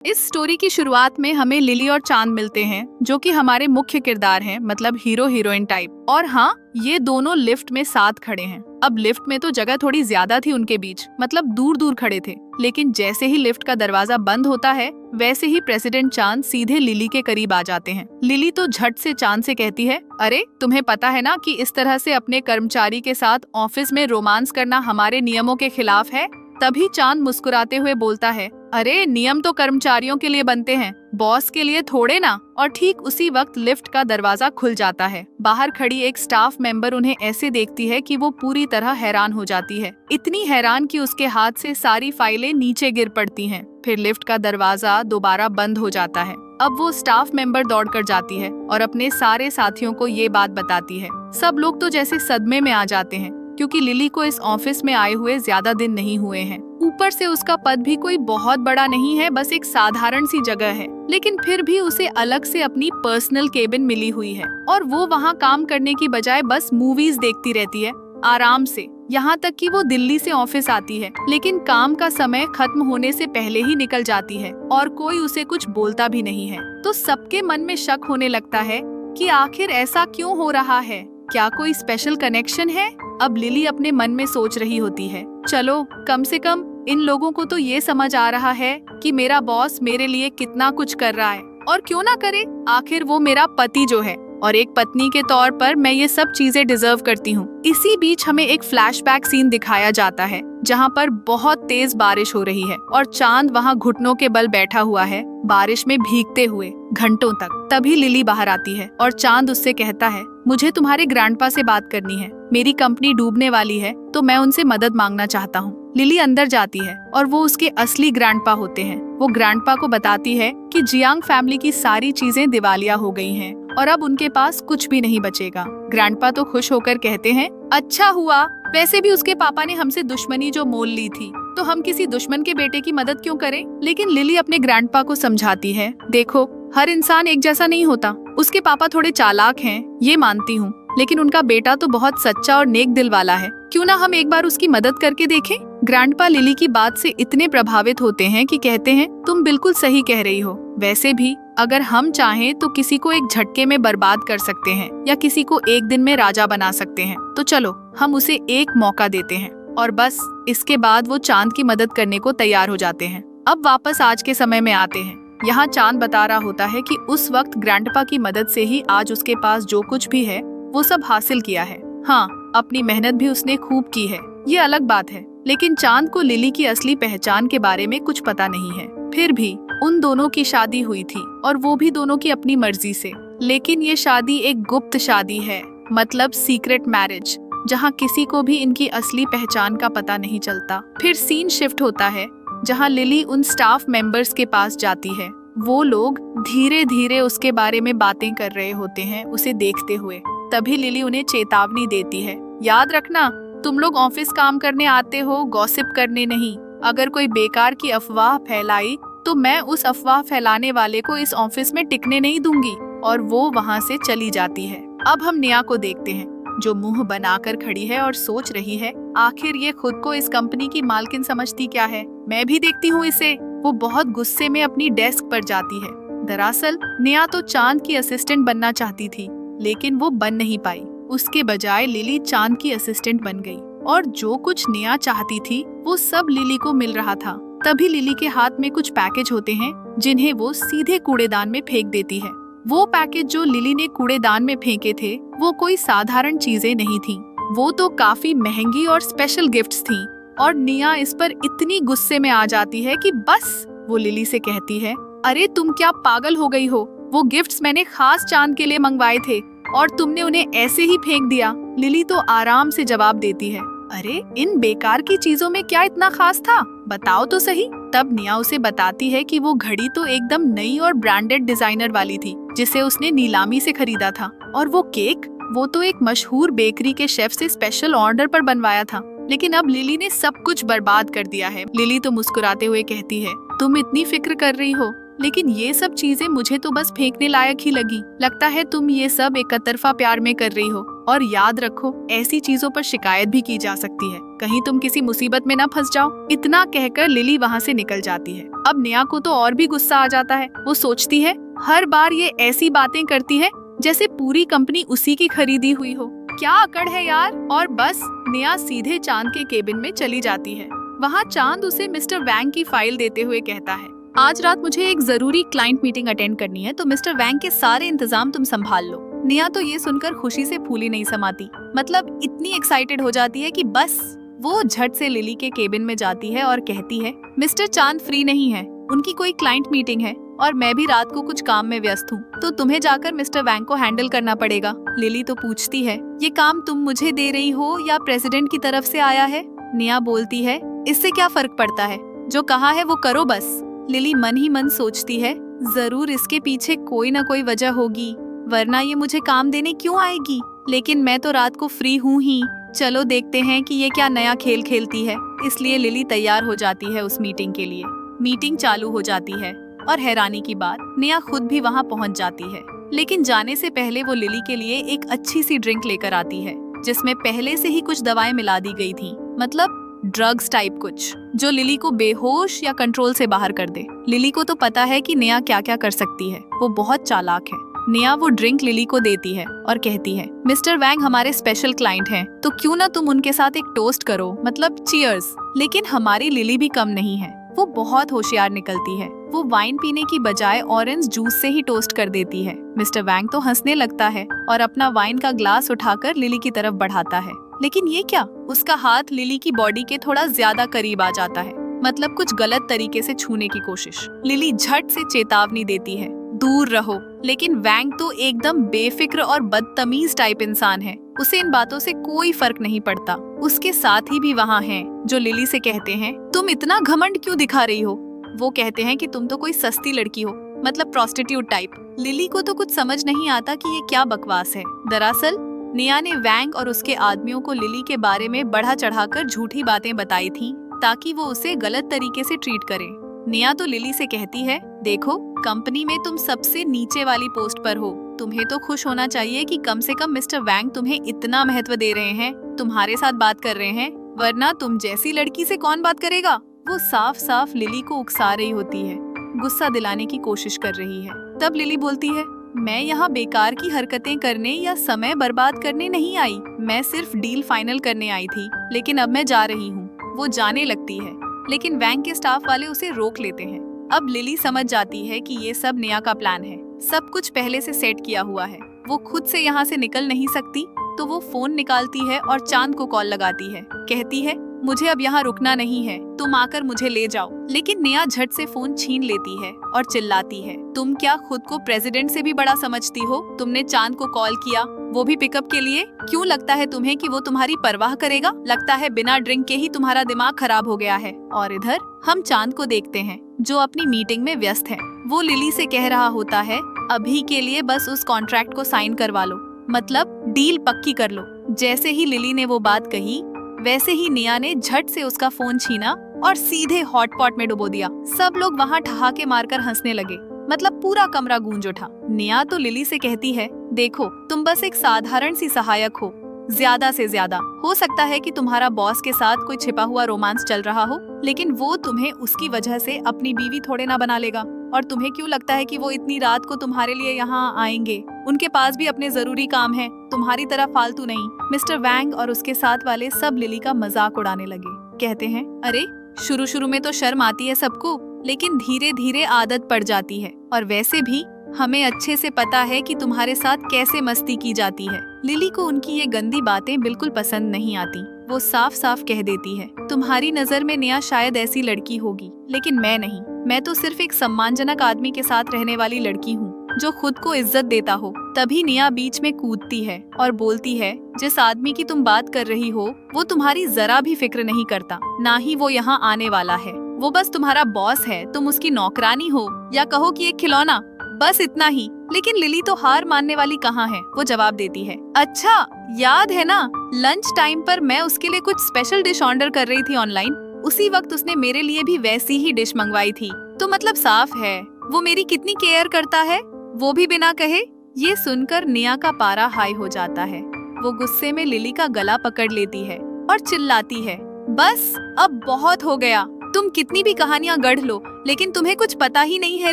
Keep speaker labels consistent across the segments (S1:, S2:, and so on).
S1: इस स्टोरी की शुरुआत में हमें लिली और चांद मिलते हैं, जो कि हमारे मुख्य किरदार हैं, मतलब हीरो हीरोइन टाइप। और हाँ, ये दोनों लिफ्ट में साथ खड़े हैं। अब लिफ्ट में तो जगह थोड़ी ज्यादा थी उनके बीच, मतलब दूर दूर खड़े थे। लेकिन जैसे ही लिफ्ट का दरवाजा बंद होता है, वैसे ही प्रेसिडेंट चांद सीधे लिली के करीब आ जाते हैं। लिली तो झट से चांद से कहती है, अरे तुम्हें पता है ना कि इस तरह से अपने कर्मचारी के साथ ऑफिस में रोमांस करना हमारे नियमों के खिलाफ है। तभी चांद मुस्कुराते हुए बोलता है, अरे नियम तो कर्मचारियों के लिए बनते हैं, बॉस के लिए थोड़े ना। और ठीक उसी वक्त लिफ्ट का दरवाजा खुल जाता है। बाहर खड़ी एक स्टाफ मेंबर उन्हें ऐसे देखती है कि वो पूरी तरह हैरान हो जाती है, इतनी हैरान कि उसके हाथ से सारी फाइलें नीचे गिर पड़ती हैं। फिर लिफ्ट का दरवाजा दोबारा बंद हो जाता है। अब वो स्टाफ मेंबर दौड़कर जाती है और अपने सारे साथियों को ये बात बताती है। सब लोग तो जैसे सदमे में आ जाते हैं, क्योंकि लिली को इस ऑफिस में आए हुए ज्यादा दिन नहीं हुए हैं। ऊपर से उसका पद भी कोई बहुत बड़ा नहीं है, बस एक साधारण सी जगह है। लेकिन फिर भी उसे अलग से अपनी पर्सनल केबिन मिली हुई है और वो वहाँ काम करने की बजाय बस मूवीज देखती रहती है आराम से। यहाँ तक कि वो दिल्ली से ऑफिस आती है, लेकिन काम का समय खत्म होने से पहले ही निकल जाती है और कोई उसे कुछ बोलता भी नहीं है। तो सबके मन में शक होने लगता है कि आखिर ऐसा क्यों हो रहा है, क्या कोई स्पेशल कनेक्शन है। अब लिली अपने मन में सोच रही होती है, चलो कम से कम इन लोगों को तो ये समझ आ रहा है कि मेरा बॉस मेरे लिए कितना कुछ कर रहा है, और क्यों ना करे, आखिर वो मेरा पति जो है, और एक पत्नी के तौर पर मैं ये सब चीजें डिजर्व करती हूँ। इसी बीच हमें एक फ्लैशबैक सीन दिखाया जाता है, जहाँ पर बहुत तेज बारिश हो रही है और चांद वहाँ घुटनों के बल बैठा हुआ है, बारिश में भीगते हुए घंटों तक। तभी लिली बाहर आती है और चांद उससे कहता है, मुझे तुम्हारे ग्रैंडपा से बात करनी है, मेरी कंपनी डूबने वाली है तो मैं उनसे मदद मांगना चाहता हूँ। लिली अंदर जाती है और वो उसके असली ग्रैंडपा होते हैं। वो ग्रैंडपा को बताती है कि जियांग फैमिली की सारी चीजें दिवालिया हो गई हैं और अब उनके पास कुछ भी नहीं बचेगा। ग्रैंडपा तो खुश होकर कहते हैं, अच्छा हुआ, वैसे भी उसके पापा ने हमसे दुश्मनी जो मोल ली थी, तो हम किसी दुश्मन के बेटे की मदद क्यों करें। लेकिन लिली अपने ग्रैंडपा को समझाती है, देखो हर इंसान एक जैसा नहीं होता, उसके पापा थोड़े चालाक हैं, ये मानती हूँ, लेकिन उनका बेटा तो बहुत सच्चा और नेक दिल वाला है, क्यों ना हम एक बार उसकी मदद करके देखें। ग्रैंडपा लिली की बात से इतने प्रभावित होते हैं कि कहते हैं, तुम बिल्कुल सही कह रही हो, वैसे भी अगर हम चाहें तो किसी को एक झटके में बर्बाद कर सकते हैं या किसी को एक दिन में राजा बना सकते हैं, तो चलो हम उसे एक मौका देते हैं। और बस इसके बाद वो चांद की मदद करने को तैयार हो जाते हैं। अब वापस आज के समय में आते हैं। यहाँ चांद बता रहा होता है कि उस वक्त ग्रैंडपा की मदद से ही आज उसके पास जो कुछ भी है वो सब हासिल किया है। हाँ, अपनी मेहनत भी उसने खूब की है, ये अलग बात है, लेकिन चांद को लिली की असली पहचान के बारे में कुछ पता नहीं है। फिर भी उन दोनों की शादी हुई थी और वो भी दोनों की अपनी मर्जी से, लेकिन ये शादी एक गुप्त शादी है, मतलब सीक्रेट मैरिज, जहाँ किसी को भी इनकी असली पहचान का पता नहीं चलता। फिर सीन शिफ्ट होता है, जहाँ लिली उन स्टाफ मेंबर्स के पास जाती है। वो लोग धीरे धीरे उसके बारे में बातें कर रहे होते हैं उसे देखते हुए। तभी लिली उन्हें चेतावनी देती है, याद रखना तुम लोग ऑफिस काम करने आते हो, गॉसिप करने नहीं। अगर कोई बेकार की अफवाह फैलाई तो मैं उस अफवाह फैलाने वाले को इस ऑफिस में टिकने नहीं दूंगी। और वो वहाँ से चली जाती है। अब हम नेहा को देखते हैं, जो मुंह बनाकर खड़ी है और सोच रही है, आखिर ये खुद को इस कंपनी की मालकिन समझती क्या है, मैं भी देखती हूँ इसे। वो बहुत गुस्से में अपनी डेस्क पर जाती है। दरअसल नेहा तो चांद की असिस्टेंट बनना चाहती थी, लेकिन वो बन नहीं पाई। उसके बजाय लिली चांद की असिस्टेंट बन गई और जो कुछ नेहा चाहती थी वो सब लिली को मिल रहा था। तभी लिली के हाथ में कुछ पैकेज होते हैं, जिन्हें वो सीधे कूड़ेदान में फेंक देती है। वो पैकेज जो लिली ने कूड़ेदान में फेंके थे वो कोई साधारण चीजें नहीं थी, वो तो काफी महंगी और स्पेशल गिफ्ट्स थी। और नेहा इस पर इतनी गुस्से में आ जाती है कि बस। वो लिली से कहती है, अरे तुम क्या पागल हो गई हो, वो गिफ्ट्स मैंने खास चांद के लिए मंगवाए थे और तुमने उन्हें ऐसे ही फेंक दिया। लिली तो आराम से जवाब देती है, अरे इन बेकार की चीजों में क्या इतना खास था, बताओ तो सही। तब नेहा उसे बताती है कि वो घड़ी तो एकदम नई और ब्रांडेड डिजाइनर वाली थी, जिसे उसने नीलामी से खरीदा था। और वो केक, वो तो एक मशहूर बेकरी के शेफ से स्पेशल ऑर्डर पर बनवाया था। लेकिन अब लिली ने सब कुछ बर्बाद कर दिया है। लिली तो मुस्कुराते हुए कहती है, तुम इतनी फिक्र कर रही हो, लेकिन ये सब चीजें मुझे तो बस फेंकने लायक ही लगी। लगता है तुम ये सब एक तरफा प्यार में कर रही हो। और याद रखो, ऐसी चीजों पर शिकायत भी की जा सकती है, कहीं तुम किसी मुसीबत में ना फंस जाओ। इतना कहकर लिली वहाँ से निकल जाती है। अब नेहा को तो और भी गुस्सा आ जाता है। वो सोचती है हर बार ये ऐसी बातें करती है जैसे पूरी कंपनी उसी की खरीदी हुई हो। क्या अकड़ है यार। और बस नेहा सीधे चांद के केबिन में चली जाती है। वहाँ चांद उसे मिस्टर वैंग की फाइल देते हुए कहता है, आज रात मुझे एक जरूरी क्लाइंट मीटिंग अटेंड करनी है, तो मिस्टर वैंग के सारे इंतजाम तुम संभाल लो। नेहा तो ये सुनकर खुशी से फूली नहीं समाती, मतलब इतनी एक्साइटेड हो जाती है कि बस वो झट से लिली के केबिन में जाती है और कहती है, मिस्टर चांद फ्री नहीं है, उनकी कोई क्लाइंट मीटिंग है और मैं भी रात को कुछ काम में व्यस्त हूँ, तो तुम्हें जाकर मिस्टर वैंग को हैंडल करना पड़ेगा। लिली तो पूछती है, ये काम तुम मुझे दे रही हो या प्रेसिडेंट की तरफ से आया है? नेहा बोलती है, इससे क्या फर्क पड़ता है, जो कहा है वो करो बस। लिली मन ही मन सोचती है, जरूर इसके पीछे कोई ना कोई वजह होगी, वरना ये मुझे काम देने क्यों आएगी। लेकिन मैं तो रात को फ्री हूँ ही, चलो देखते हैं कि ये क्या नया खेल खेलती है। इसलिए लिली तैयार हो जाती है उस मीटिंग के लिए। मीटिंग चालू हो जाती है और हैरानी की बात, नेहा खुद भी वहाँ पहुँच जाती है। लेकिन जाने से पहले वो लिली के लिए एक अच्छी सी ड्रिंक लेकर आती है, जिसमें पहले से ही कुछ दवाएं मिला दी गई थी, मतलब ड्रग्स टाइप कुछ, जो लिली को बेहोश या कंट्रोल से बाहर कर दे। लिली को तो पता है कि नेहा क्या क्या कर सकती है, वो बहुत चालाक है। नेहा वो ड्रिंक लिली को देती है और कहती है, मिस्टर वैंग हमारे स्पेशल क्लाइंट हैं, तो क्यों ना तुम उनके साथ एक टोस्ट करो, मतलब चीयर्स। लेकिन हमारी लिली भी कम नहीं है, वो बहुत होशियार निकलती है। वो वाइन पीने की बजाय ऑरेंज जूस से ही टोस्ट कर देती है। मिस्टर वैंग तो हंसने लगता है और अपना वाइन का ग्लास उठाकर लिली की तरफ बढ़ाता है। लेकिन ये क्या, उसका हाथ लिली की बॉडी के थोड़ा ज्यादा करीब आ जाता है, मतलब कुछ गलत तरीके से छूने की कोशिश। लिली झट से चेतावनी देती है, दूर रहो। लेकिन वैंग तो एकदम बेफिक्र और बदतमीज टाइप इंसान है, उसे इन बातों से कोई फर्क नहीं पड़ता। उसके साथी भी वहाँ हैं, जो लिली से कहते हैं, तुम इतना घमंड क्यों दिखा रही हो? वो कहते हैं कि तुम तो कोई सस्ती लड़की हो, मतलब प्रोस्टिट्यूट टाइप। लिली को तो कुछ समझ नहीं आता कि ये क्या बकवास है। दरअसल नेहा ने वैंग और उसके आदमियों को लिली के बारे में बढ़ा चढ़ाकर झूठी बातें बताई थी, ताकि वो उसे गलत तरीके से ट्रीट करे। नेहा तो लिली से कहती है, देखो कंपनी में तुम सबसे नीचे वाली पोस्ट पर हो, तुम्हें तो खुश होना चाहिए कि कम से कम मिस्टर वैंग तुम्हें इतना महत्व दे रहे हैं, तुम्हारे साथ बात कर रहे हैं, वरना तुम जैसी लड़की से कौन बात करेगा। वो साफ साफ लिली को उकसा रही होती है, गुस्सा दिलाने की कोशिश कर रही है। तब लिली बोलती है, मैं यहाँ बेकार की हरकतें करने या समय बर्बाद करने नहीं आई, मैं सिर्फ डील फाइनल करने आई थी, लेकिन अब मैं जा रही हूँ। वो जाने लगती है, लेकिन वैंग के स्टाफ वाले उसे रोक लेते हैं। अब लिली समझ जाती है कि ये सब नेहा का प्लान है, सब कुछ पहले से सेट किया हुआ है। वो खुद से यहाँ से निकल नहीं सकती, तो वो फोन निकालती है और चांद को कॉल लगाती है। कहती है, मुझे अब यहाँ रुकना नहीं है, तुम आकर मुझे ले जाओ। लेकिन नेहा झट से फोन छीन लेती है और चिल्लाती है, तुम क्या खुद को प्रेसिडेंट से भी बड़ा समझती हो? तुमने चांद को कॉल किया, वो भी पिकअप के लिए? क्यों लगता है तुम्हें कि वो तुम्हारी परवाह करेगा? लगता है बिना ड्रिंक के ही तुम्हारा दिमाग खराब हो गया है। और इधर हम चांद को देखते हैं, जो अपनी मीटिंग में व्यस्त है। वो लिली से कह रहा होता है, अभी के लिए बस उस कॉन्ट्रैक्ट को साइन करवा लो, मतलब डील पक्की कर लो। जैसे ही लिली ने वो बात कही, वैसे ही नेहा ने झट से उसका फोन छीना और सीधे हॉटपॉट में डुबो दिया। सब लोग वहाँ ठहाके मारकर हंसने लगे, मतलब पूरा कमरा गूंज उठा। नेहा तो लिली से कहती है, देखो तुम बस एक साधारण सी सहायक हो, ज्यादा से ज्यादा हो सकता है कि तुम्हारा बॉस के साथ कोई छिपा हुआ रोमांस चल रहा हो, लेकिन वो तुम्हें उसकी वजह से अपनी बीवी थोड़े ना बना लेगा। और तुम्हें क्यों लगता है कि वो इतनी रात को तुम्हारे लिए यहाँ आएंगे? उनके पास भी अपने जरूरी काम है, तुम्हारी तरह फालतू नहीं। मिस्टर वैंग और उसके साथ वाले सब लिली का मजाक उड़ाने लगे। कहते हैं, अरे शुरू शुरू में तो शर्म आती है सबको, लेकिन धीरे धीरे आदत पड़ जाती है, और वैसे भी हमें अच्छे से पता है कि तुम्हारे साथ कैसे मस्ती की जाती है। लिली को उनकी ये गंदी बातें बिल्कुल पसंद नहीं आती। वो साफ साफ कह देती है, तुम्हारी नजर में नेहा शायद ऐसी लड़की होगी, लेकिन मैं नहीं। मैं तो सिर्फ एक सम्मानजनक आदमी के साथ रहने वाली लड़की हूँ, जो खुद को इज्जत देता हो। तभी नेहा बीच में कूदती है और बोलती है, जिस आदमी की तुम बात कर रही हो वो तुम्हारी जरा भी फिक्र नहीं करता, ना ही वो यहाँ आने वाला है। वो बस तुम्हारा बॉस है, तुम उसकी नौकरानी हो, या कहो कि एक खिलौना, बस इतना ही। लेकिन लिली तो हार मानने वाली कहाँ है। वो जवाब देती है, अच्छा याद है ना, लंच टाइम पर मैं उसके लिए कुछ स्पेशल डिश ऑर्डर कर रही थी ऑनलाइन, उसी वक्त उसने मेरे लिए भी वैसी ही डिश मंगवाई थी। तो मतलब साफ है वो मेरी कितनी केयर करता है, वो भी बिना कहे। ये सुनकर नेहा का पारा हाई हो जाता है। वो गुस्से में लिली का गला पकड़ लेती है और चिल्लाती है, बस अब बहुत हो गया। तुम कितनी भी कहानियां गढ़ लो, लेकिन तुम्हें कुछ पता ही नहीं है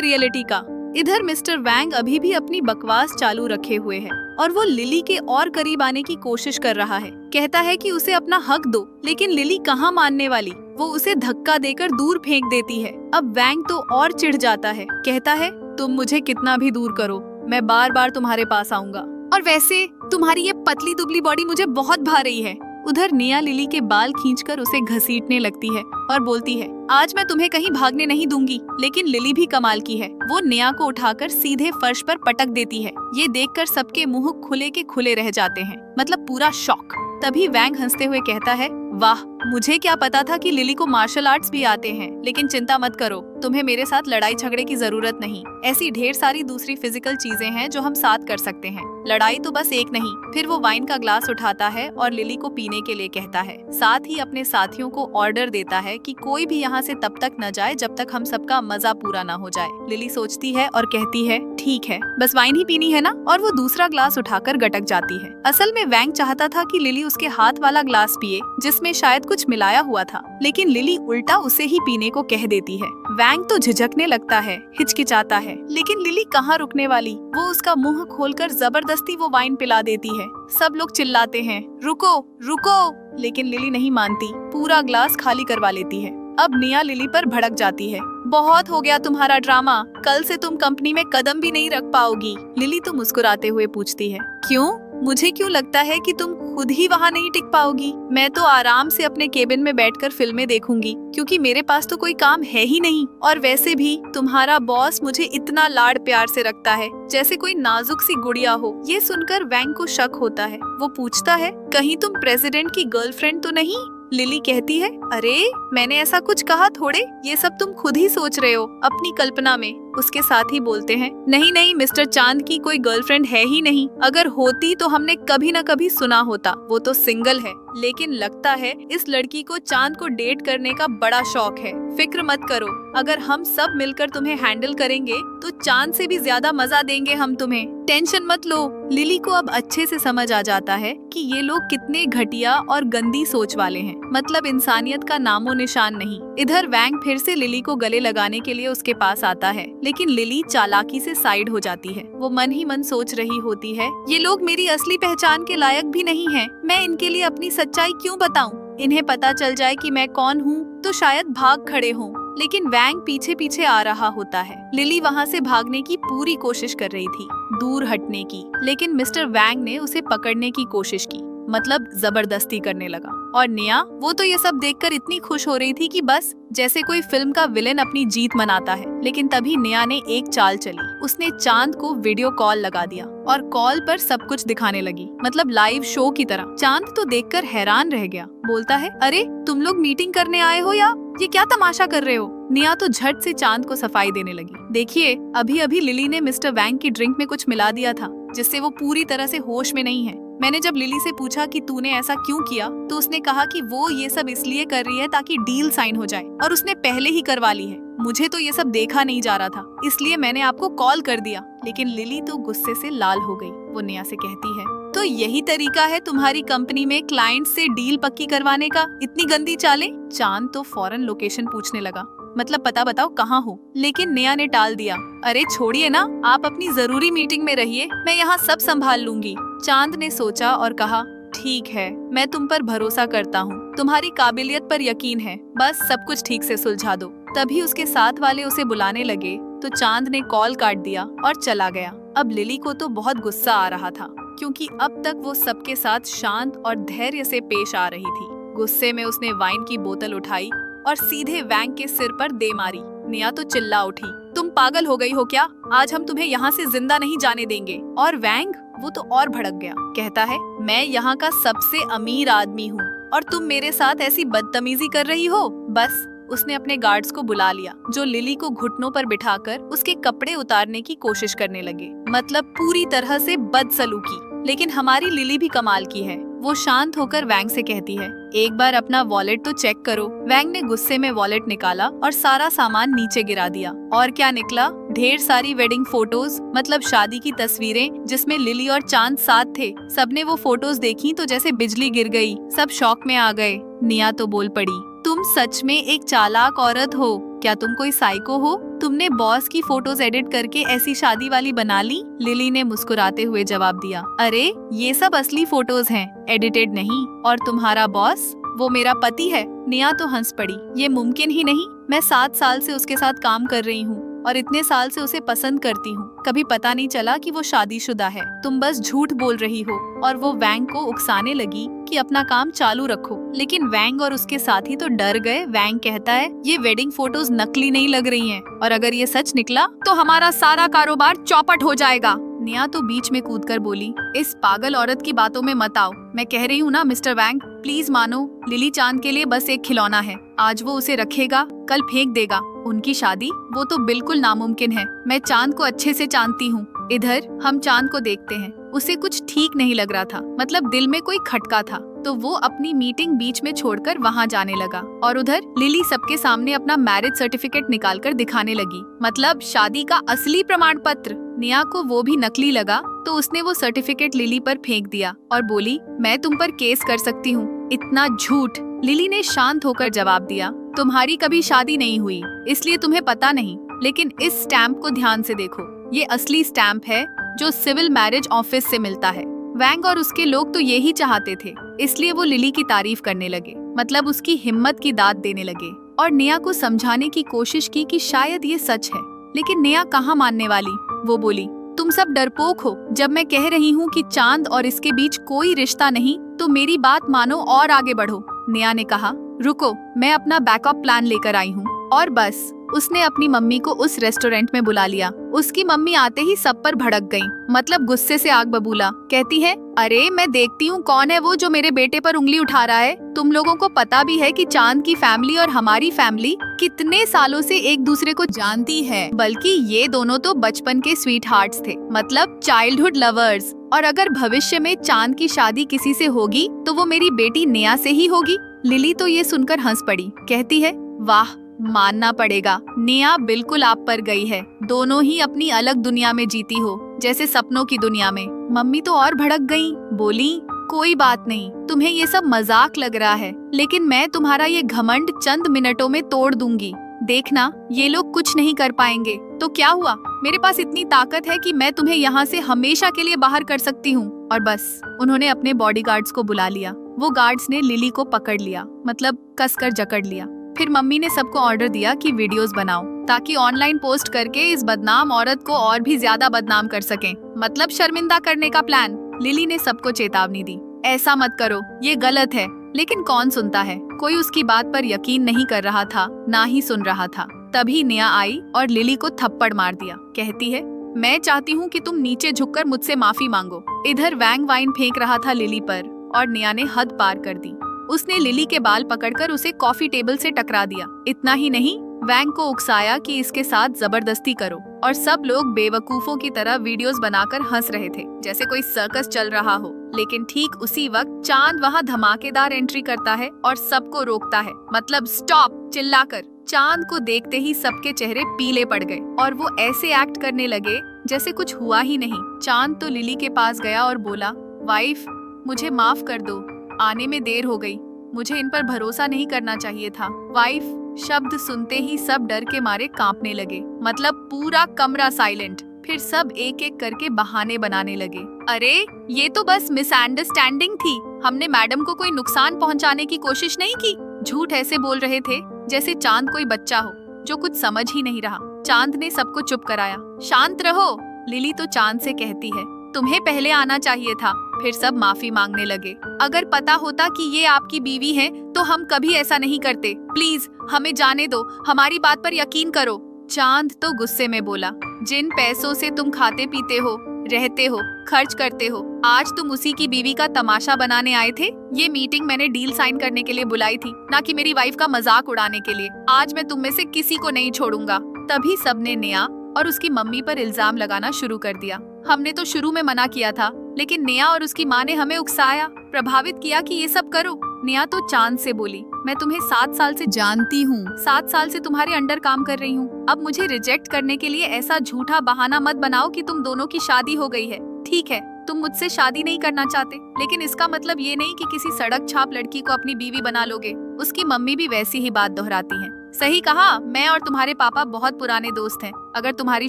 S1: रियलिटी का। इधर मिस्टर वैंग अभी भी अपनी बकवास चालू रखे हुए है और वो लिली के और करीब आने की कोशिश कर रहा है। कहता है कि उसे अपना हक दो, लेकिन लिली कहाँ मानने वाली। वो उसे धक्का देकर दूर फेंक देती है। अब वैंग तो और चिढ़ जाता है। कहता है, तुम मुझे कितना भी दूर करो, मैं बार बार तुम्हारे पास आऊंगा। और वैसे तुम्हारी ये पतली दुबली बॉडी मुझे बहुत भा रही है। उधर निया लिली के बाल खींचकर उसे घसीटने लगती है और बोलती है, आज मैं तुम्हें कहीं भागने नहीं दूंगी। लेकिन लिली भी कमाल की है, वो निया को उठाकर सीधे फर्श पर पटक देती है। ये देखकर सबके मुंह खुले के खुले रह जाते हैं, मतलब पूरा शॉक। तभी वैंग हंसते हुए कहता है, वाह, मुझे क्या पता था कि लिली को मार्शल आर्ट्स भी आते हैं। लेकिन चिंता मत करो, तुम्हें मेरे साथ लड़ाई झगड़े की जरूरत नहीं। ऐसी ढेर सारी दूसरी फिजिकल चीजें हैं जो हम साथ कर सकते हैं। लड़ाई तो बस एक नहीं। फिर वो वाइन का ग्लास उठाता है और लिली को पीने के लिए कहता है। साथ ही अपने साथियों को ऑर्डर देता है कि कोई भी यहाँ से तब तक न जाए जब तक हम सबका मजा पूरा न हो जाए। लिली सोचती है और कहती है, ठीक है, बस वाइन ही पीनी है ना। और वो दूसरा ग्लास उठाकर गटक जाती है। असल में वैंग चाहता था कि लिली उसके हाथ वाला ग्लास पिए, जिसमें शायद कुछ मिलाया हुआ था, लेकिन लिली उल्टा उसे ही पीने को कह देती है। वैंग तो झिझकने लगता है, हिचकिचाता है, लेकिन लिली कहाँ रुकने वाली। वो उसका मुंह खोलकर जबरदस्ती वो वाइन पिला देती है। सब लोग चिल्लाते हैं, रुको रुको, लेकिन लिली नहीं मानती, पूरा ग्लास खाली करवा लेती है। अब निया लिली पर भड़क जाती है, बहुत हो गया तुम्हारा ड्रामा, कल से तुम कंपनी में कदम भी नहीं रख पाओगी। लिली तो मुस्कुराते हुए पूछती है, क्यों? मुझे क्यों लगता है कि तुम खुद ही वहाँ नहीं टिक पाओगी? मैं तो आराम से अपने केबिन में बैठकर फिल्में देखूंगी, क्योंकि मेरे पास तो कोई काम है ही नहीं। और वैसे भी तुम्हारा बॉस मुझे इतना लाड प्यार से रखता है, जैसे कोई नाजुक सी गुड़िया हो। ये सुनकर वैंग को शक होता है। वो पूछता है, कहीं तुम प्रेसिडेंट की गर्लफ्रेंड तो नहीं? लिली कहती है, अरे मैंने ऐसा कुछ कहा थोड़े, ये सब तुम खुद ही सोच रहे हो अपनी कल्पना में। उसके साथ ही बोलते हैं, नहीं नहीं, मिस्टर चांद की कोई गर्लफ्रेंड है ही नहीं। अगर होती तो हमने कभी न कभी सुना होता, वो तो सिंगल है। लेकिन लगता है इस लड़की को चांद को डेट करने का बड़ा शौक है। फिक्र मत करो, अगर हम सब मिलकर तुम्हें हैंडल करेंगे तो चांद से भी ज्यादा मजा देंगे हम तुम्हें, टेंशन मत लो। लिली को अब अच्छे से समझ आ जाता है कि ये लोग कितने घटिया और गंदी सोच वाले हैं, मतलब इंसानियत का नामो निशान नहीं। इधर वैंग फिर से लिली को गले लगाने के लिए उसके पास आता है, लेकिन लिली चालाकी से साइड हो जाती है। वो मन ही मन सोच रही होती है, ये लोग मेरी असली पहचान के लायक भी नहीं हैं। मैं इनके लिए अपनी सच्चाई क्यों बताऊं? इन्हें पता चल जाए कि मैं कौन हूँ तो शायद भाग खड़े हों। लेकिन वैंग पीछे पीछे आ रहा होता है। लिली वहाँ से भागने की पूरी कोशिश कर रही थी, दूर हटने की, लेकिन मिस्टर वैंग ने उसे पकड़ने की कोशिश की, मतलब जबरदस्ती करने लगा। और निया, वो तो ये सब देखकर इतनी खुश हो रही थी कि बस जैसे कोई फिल्म का विलेन अपनी जीत मनाता है। लेकिन तभी निया ने एक चाल चली। उसने चांद को वीडियो कॉल लगा दिया और कॉल पर सब कुछ दिखाने लगी, मतलब लाइव शो की तरह। चांद तो देखकर हैरान रह गया। बोलता है, अरे तुम लोग मीटिंग करने आए हो या ये क्या तमाशा कर रहे हो? निया तो झट से चांद को सफाई देने लगी। देखिए, अभी अभी लिली ने मिस्टर वैंग की ड्रिंक में कुछ मिला दिया था, जिससे वो पूरी तरह से होश में नहीं है। मैंने जब लिली से पूछा कि तूने ऐसा क्यों किया, तो उसने कहा कि वो ये सब इसलिए कर रही है ताकि डील साइन हो जाए, और उसने पहले ही करवा ली है। मुझे तो ये सब देखा नहीं जा रहा था, इसलिए मैंने आपको कॉल कर दिया। लेकिन लिली तो गुस्से से लाल हो गई। वो निया से कहती है, तो यही तरीका है तुम्हारी कंपनी में क्लाइंट से डील पक्की करवाने का? इतनी गंदी चालें? चांद तो फौरन लोकेशन पूछने लगा, मतलब पता बताओ कहाँ हो। लेकिन निया ने टाल दिया, अरे छोड़िए ना, आप अपनी जरूरी मीटिंग में रहिए, मैं यहाँ सब संभाल लूंगी। चांद ने सोचा और कहा, ठीक है, मैं तुम पर भरोसा करता हूँ, तुम्हारी काबिलियत पर यकीन है, बस सब कुछ ठीक से सुलझा दो। तभी उसके साथ वाले उसे बुलाने लगे तो चांद ने कॉल काट दिया और चला गया। अब लिली को तो बहुत गुस्सा आ रहा था, क्योंकि अब तक वो सबके साथ शांत और धैर्य से पेश आ रही थी। गुस्से में उसने वाइन की बोतल उठाई और सीधे वैंग के सिर पर दे मारी। निया तो चिल्ला उठी, तुम पागल हो गई हो क्या? आज हम तुम्हें यहाँ से जिंदा नहीं जाने देंगे। और वैंग, वो तो और भड़क गया। कहता है, मैं यहाँ का सबसे अमीर आदमी हूँ और तुम मेरे साथ ऐसी बदतमीजी कर रही हो? बस उसने अपने गार्ड्स को बुला लिया, जो लिली को घुटनों पर बिठाकर उसके कपड़े उतारने की कोशिश करने लगे, मतलब पूरी तरह से बदसलूकी। लेकिन हमारी लिली भी कमाल की है, वो शांत होकर वैंग से कहती है, एक बार अपना वॉलेट तो चेक करो। वैंग ने गुस्से में वॉलेट निकाला और सारा सामान नीचे गिरा दिया। और क्या निकला? ढेर सारी वेडिंग फोटोज, मतलब शादी की तस्वीरें जिसमें लिली और चांद साथ थे। सबने वो फोटोज देखी तो जैसे बिजली गिर गई, सब शॉक में आ गए। निया तो बोल पड़ी, तुम सच में एक चालाक औरत हो। क्या तुम कोई साइको हो? तुमने बॉस की फोटोज एडिट करके ऐसी शादी वाली बना ली? लिली ने मुस्कुराते हुए जवाब दिया, अरे ये सब असली फोटोज हैं, एडिटेड नहीं। और तुम्हारा बॉस? वो मेरा पति है। निया तो हंस पड़ी, ये मुमकिन ही नहीं। मैं 7 साल से उसके साथ काम कर रही हूँ और इतने साल से उसे पसंद करती हूँ। कभी पता नहीं चला कि वो शादीशुदा है। तुम बस झूठ बोल रही हो। और वो वैंग को उकसाने लगी कि अपना काम चालू रखो, लेकिन वैंग और उसके साथी तो डर गए। वैंग कहता है, ये वेडिंग फोटोज नकली नहीं लग रही हैं, और अगर ये सच निकला तो हमारा सारा कारोबार चौपट हो जाएगा। निया तो बीच में कूदकर बोली, इस पागल औरत की बातों में मत आओ। मैं कह रही हूँ ना मिस्टर वैंग, प्लीज मानो। लिली चांद के लिए बस एक खिलौना है। आज वो उसे रखेगा, कल फेंक देगा। उनकी शादी, वो तो बिल्कुल नामुमकिन है। मैं चांद को अच्छे से जानती हूँ। इधर हम चांद को देखते हैं, उसे कुछ ठीक नहीं लग रहा था, मतलब दिल में कोई खटका था। तो वो अपनी मीटिंग बीच में छोड़कर वहाँ जाने लगा। और उधर लिली सबके सामने अपना मैरिज सर्टिफिकेट निकालकर दिखाने लगी, मतलब शादी का असली प्रमाण पत्र। निया को वो भी नकली लगा तो उसने वो सर्टिफिकेट लिली पर फेंक दिया और बोली, मैं तुम पर केस कर सकती हूँ। इतना झूठ। लिली ने शांत होकर जवाब दिया, तुम्हारी कभी शादी नहीं हुई, इसलिए तुम्हें पता नहीं। लेकिन इस स्टैम्प को ध्यान से देखो, ये असली स्टैम्प है जो सिविल मैरिज ऑफिस से मिलता है। वैंग और उसके लोग तो यही चाहते थे, इसलिए वो लिली की तारीफ करने लगे, मतलब उसकी हिम्मत की दाद देने लगे। और निया को समझाने की कोशिश की कि शायद ये सच है, लेकिन निया कहाँ मानने वाली। वो बोली, तुम सब डरपोक हो। जब मैं कह रही हूँ कि चांद और इसके बीच कोई रिश्ता नहीं, तो मेरी बात मानो और आगे बढ़ो। निया ने कहा, रुको, मैं अपना बैकअप प्लान लेकर आई हूँ। और बस उसने अपनी मम्मी को उस रेस्टोरेंट में बुला लिया। उसकी मम्मी आते ही सब पर भड़क गईं, मतलब गुस्से से आग बबूला। कहती है, अरे मैं देखती हूँ कौन है वो जो मेरे बेटे पर उंगली उठा रहा है। तुम लोगों को पता भी है कि चांद की फैमिली और हमारी फैमिली कितने सालों से एक दूसरे को जानती है, बल्कि ये दोनों तो बचपन के स्वीट हार्ट्स थे, मतलब चाइल्डहुड लवर्स। और अगर भविष्य में चांद की शादी किसी से होगी तो वो मेरी बेटी निया से ही होगी। लिली तो ये सुनकर हंस पड़ी, कहती है, वाह, मानना पड़ेगा, निया बिल्कुल आप पर गई है। दोनों ही अपनी अलग दुनिया में जीती हो, जैसे सपनों की दुनिया में। मम्मी तो और भड़क गई, बोली, कोई बात नहीं, तुम्हें ये सब मजाक लग रहा है, लेकिन मैं तुम्हारा ये घमंड चंद मिनटों में तोड़ दूंगी। देखना, ये लोग कुछ नहीं कर पाएंगे। तो क्या हुआ, मेरे पास इतनी ताकत है कि मैं तुम्हें यहाँ से हमेशा के लिए बाहर कर सकती हूँ। और बस उन्होंने अपने बॉडीगार्ड्स को बुला लिया। वो गार्ड्स ने लिली को पकड़ लिया, मतलब कसकर जकड़ लिया। फिर मम्मी ने सबको ऑर्डर दिया कि वीडियोस बनाओ, ताकि ऑनलाइन पोस्ट करके इस बदनाम औरत को और भी ज्यादा बदनाम कर सकें, मतलब शर्मिंदा करने का प्लान। लिली ने सबको चेतावनी दी, ऐसा मत करो, ये गलत है। लेकिन कौन सुनता है, कोई उसकी बात पर यकीन नहीं कर रहा था, ना ही सुन रहा था। तभी निया आई और लिली को थप्पड़ मार दिया। कहती है, मैं चाहती हूँ कि तुम नीचे झुककर मुझसे माफी मांगो। इधर वैंग वाइन फेंक रहा था लिली पर, और निया ने हद पार कर दी। उसने लिली के बाल पकड़कर उसे कॉफी टेबल से टकरा दिया। इतना ही नहीं, वैंग को उकसाया कि इसके साथ जबरदस्ती करो। और सब लोग बेवकूफों की तरह वीडियोस बनाकर हंस रहे थे, जैसे कोई सर्कस चल रहा हो। लेकिन ठीक उसी वक्त चांद वहाँ धमाकेदार एंट्री करता है और सबको रोकता है, मतलब स्टॉप चिल्लाकर। चांद को देखते ही सबके चेहरे पीले पड़ गए और वो ऐसे एक्ट करने लगे जैसे कुछ हुआ ही नहीं। चांद तो लिली के पास गया और बोला, वाइफ, मुझे माफ कर दो, आने में देर हो गई, मुझे इन पर भरोसा नहीं करना चाहिए था। वाइफ शब्द सुनते ही सब डर के मारे कांपने लगे, मतलब पूरा कमरा साइलेंट। फिर सब एक एक करके बहाने बनाने लगे। अरे ये तो बस मिसअंडरस्टैंडिंग थी, हमने मैडम को कोई नुकसान पहुंचाने की कोशिश नहीं की। झूठ ऐसे बोल रहे थे जैसे चांद कोई बच्चा हो जो कुछ समझ ही नहीं रहा। चांद ने सबको चुप कराया। शांत रहो, लिली तो चांद से कहती है, तुम्हें पहले आना चाहिए था। फिर सब माफी मांगने लगे। अगर पता होता कि ये आपकी बीवी है तो हम कभी ऐसा नहीं करते। प्लीज हमें जाने दो, हमारी बात पर यकीन करो। चांद तो गुस्से में बोला, जिन पैसों से तुम खाते पीते हो, रहते हो, खर्च करते हो, आज तुम उसी की बीवी का तमाशा बनाने आए थे। ये मीटिंग मैंने डील साइन करने के लिए बुलाई थी, ना कि मेरी वाइफ का मजाक उड़ाने के लिए। आज मैं तुम में से किसी को नहीं छोड़ूंगा। तभी सबने निया और उसकी मम्मी पर इल्जाम लगाना शुरू कर दिया। हमने तो शुरू में मना किया था, लेकिन नेहा और उसकी माँ ने हमें उकसाया, प्रभावित किया कि ये सब करो। नेहा तो चांद से बोली, मैं तुम्हें 7 साल से जानती हूँ, 7 साल से तुम्हारे अंडर काम कर रही हूँ। अब मुझे रिजेक्ट करने के लिए ऐसा झूठा बहाना मत बनाओ कि तुम दोनों की शादी हो गई है। ठीक है, तुम मुझसे शादी नहीं करना चाहते, लेकिन इसका मतलब ये नहीं कि किसी सड़क छाप लड़की को अपनी बीवी बना लोगे। उसकी मम्मी भी वैसी ही बात दोहराती हैं। सही कहा, मैं और तुम्हारे पापा बहुत पुराने दोस्त हैं। अगर तुम्हारी